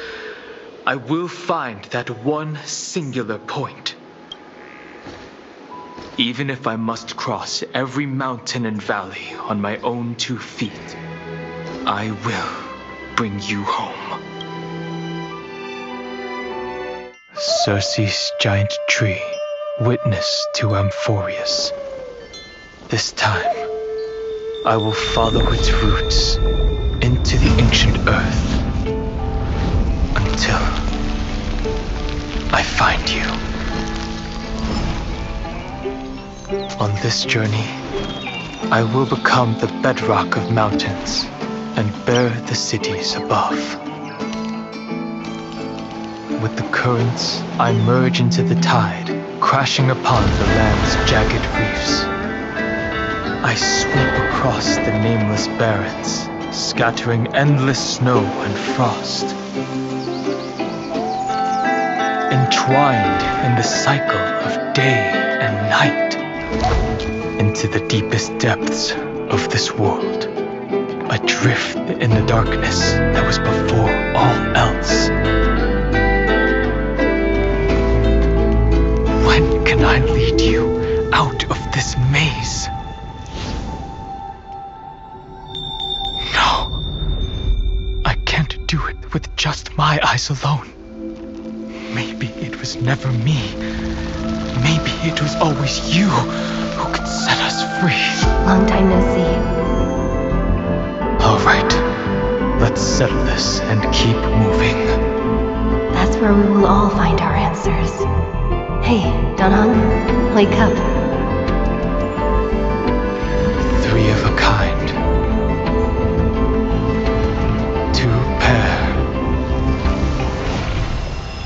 I will find that one singular point. Even if I must cross every mountain and valley on my own 2 feet, I will bring you home. Circe's giant tree, witness to Amphorius. This time, I will follow its roots into the ancient earth until I find you. On this journey, I will become the bedrock of mountains and bear the cities above. With the currents, I merge into the tide, crashing upon the land's jagged reefs. I sweep across the nameless barrens, scattering endless snow and frost. Entwined in the cycle of day and night, into the deepest depths of this world, adrift in the darkness that was before all else. When can I lead you out of this maze? No, I can't do it with just my eyes alone. Maybe it was never me. Maybe it was always you who could set us free.
Long time no see.
All right, let's settle this and keep moving.
That's where we will all find our answers. Hey, Danhong, wake up.
3 of a kind. 2 pair.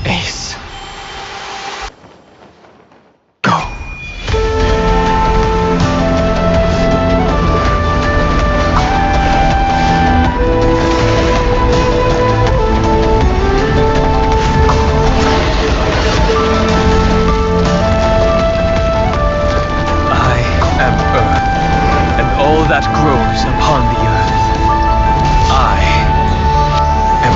Ace. Go. That grows upon the earth. I am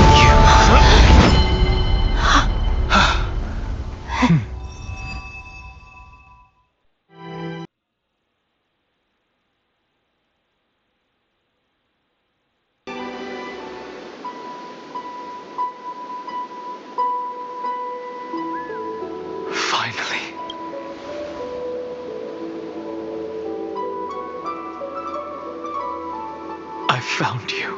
Finally. I found you.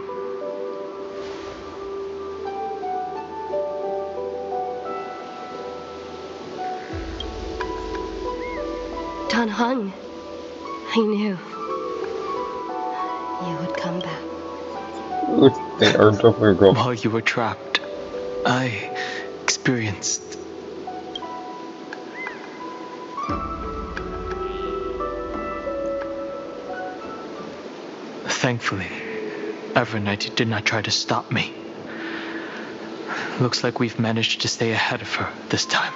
Danhong, I knew you would come back.
They are definitely girl.
While you were trapped, I experienced Thankfully, Evernight did not try to stop me. Looks like we've managed to stay ahead of her this time.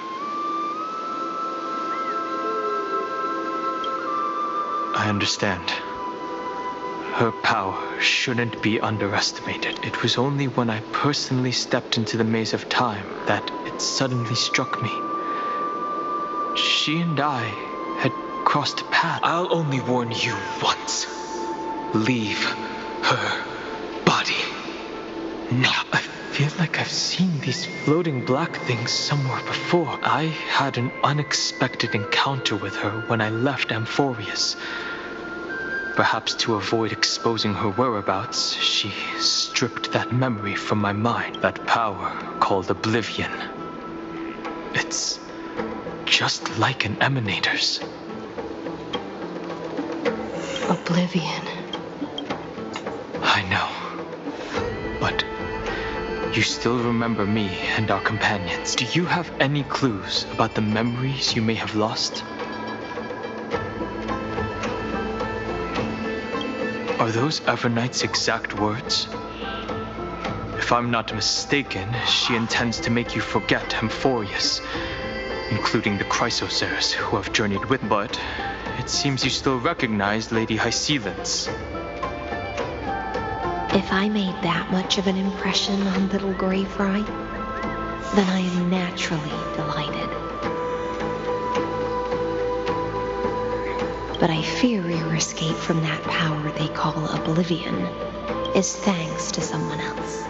I understand. Her power shouldn't be underestimated. It was only when I personally stepped into the maze of time that it suddenly struck me. She and I had crossed paths. I'll only warn you once. Leave her body. No. I feel like I've seen these floating black things somewhere before. I had an unexpected encounter with her when I left Amphorius. Perhaps to avoid exposing her whereabouts, she stripped that memory from my mind. That power called Oblivion. It's just like an emanator's.
Oblivion.
I know. But you still remember me and our companions. Do you have any clues about the memories you may have lost? Are those Evernight's exact words? If I'm not mistaken, she intends to make you forget Amphorius, including the Chrysosaurs who have journeyed with. But it seems you still recognize Lady Hycelens.
If I made that much of an impression on little Grey Fry, then I am naturally delighted. But I fear your escape from that power they call Oblivion is thanks to someone else.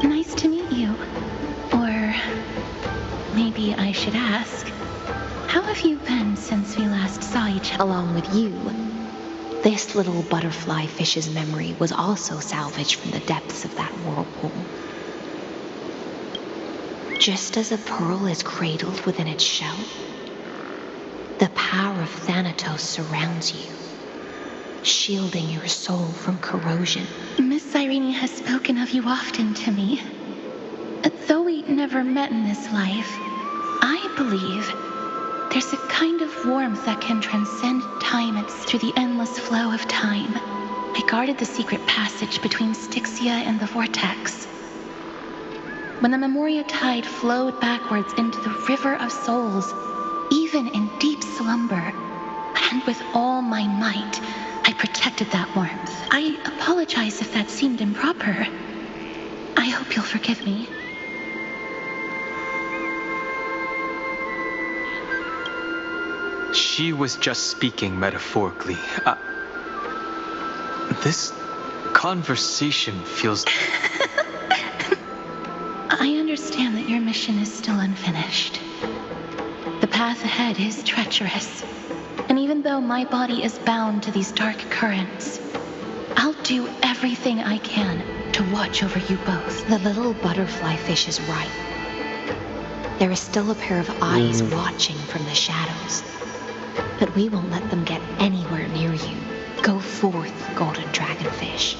Nice to meet you. Or maybe I should ask, how have you been since we last saw each other?
Along with you, this little butterfly fish's memory was also salvaged from the depths of that whirlpool. Just as a pearl is cradled within its shell, the power of Thanatos surrounds you, shielding your soul from corrosion.
Miss Irene has spoken of you often to me. Though we never met in this life, I believe there's a kind of warmth that can transcend time. It's through the endless flow of time. I guarded the secret passage between Styxia and the vortex. When the Memoria tide flowed backwards into the river of souls, even in deep slumber, and with all my might, I protected that warmth. I apologize if that seemed improper. I hope you'll forgive me.
She was just speaking metaphorically. This conversation feels...
I understand that your mission is still unfinished. The path ahead is treacherous. And even though my body is bound to these dark currents, I'll do everything I can to watch over you both.
The little butterfly fish is right. There is still a pair of eyes watching from the shadows. But we won't let them get anywhere near you. Go forth, golden dragonfish.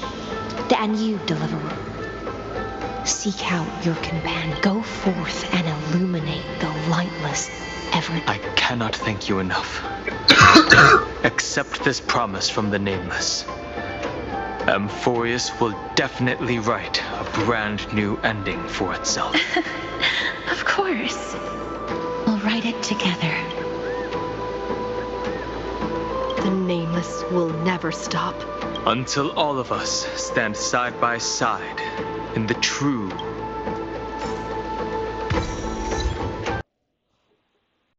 And you, deliverer. Seek out your companion. Go forth and illuminate the lightless Evernight.
I cannot thank you enough. Accept this promise from the Nameless. Amphorius will definitely write a brand new ending for itself.
Of course. We'll write it together.
The Nameless will never stop.
Until all of us stand side by side in the true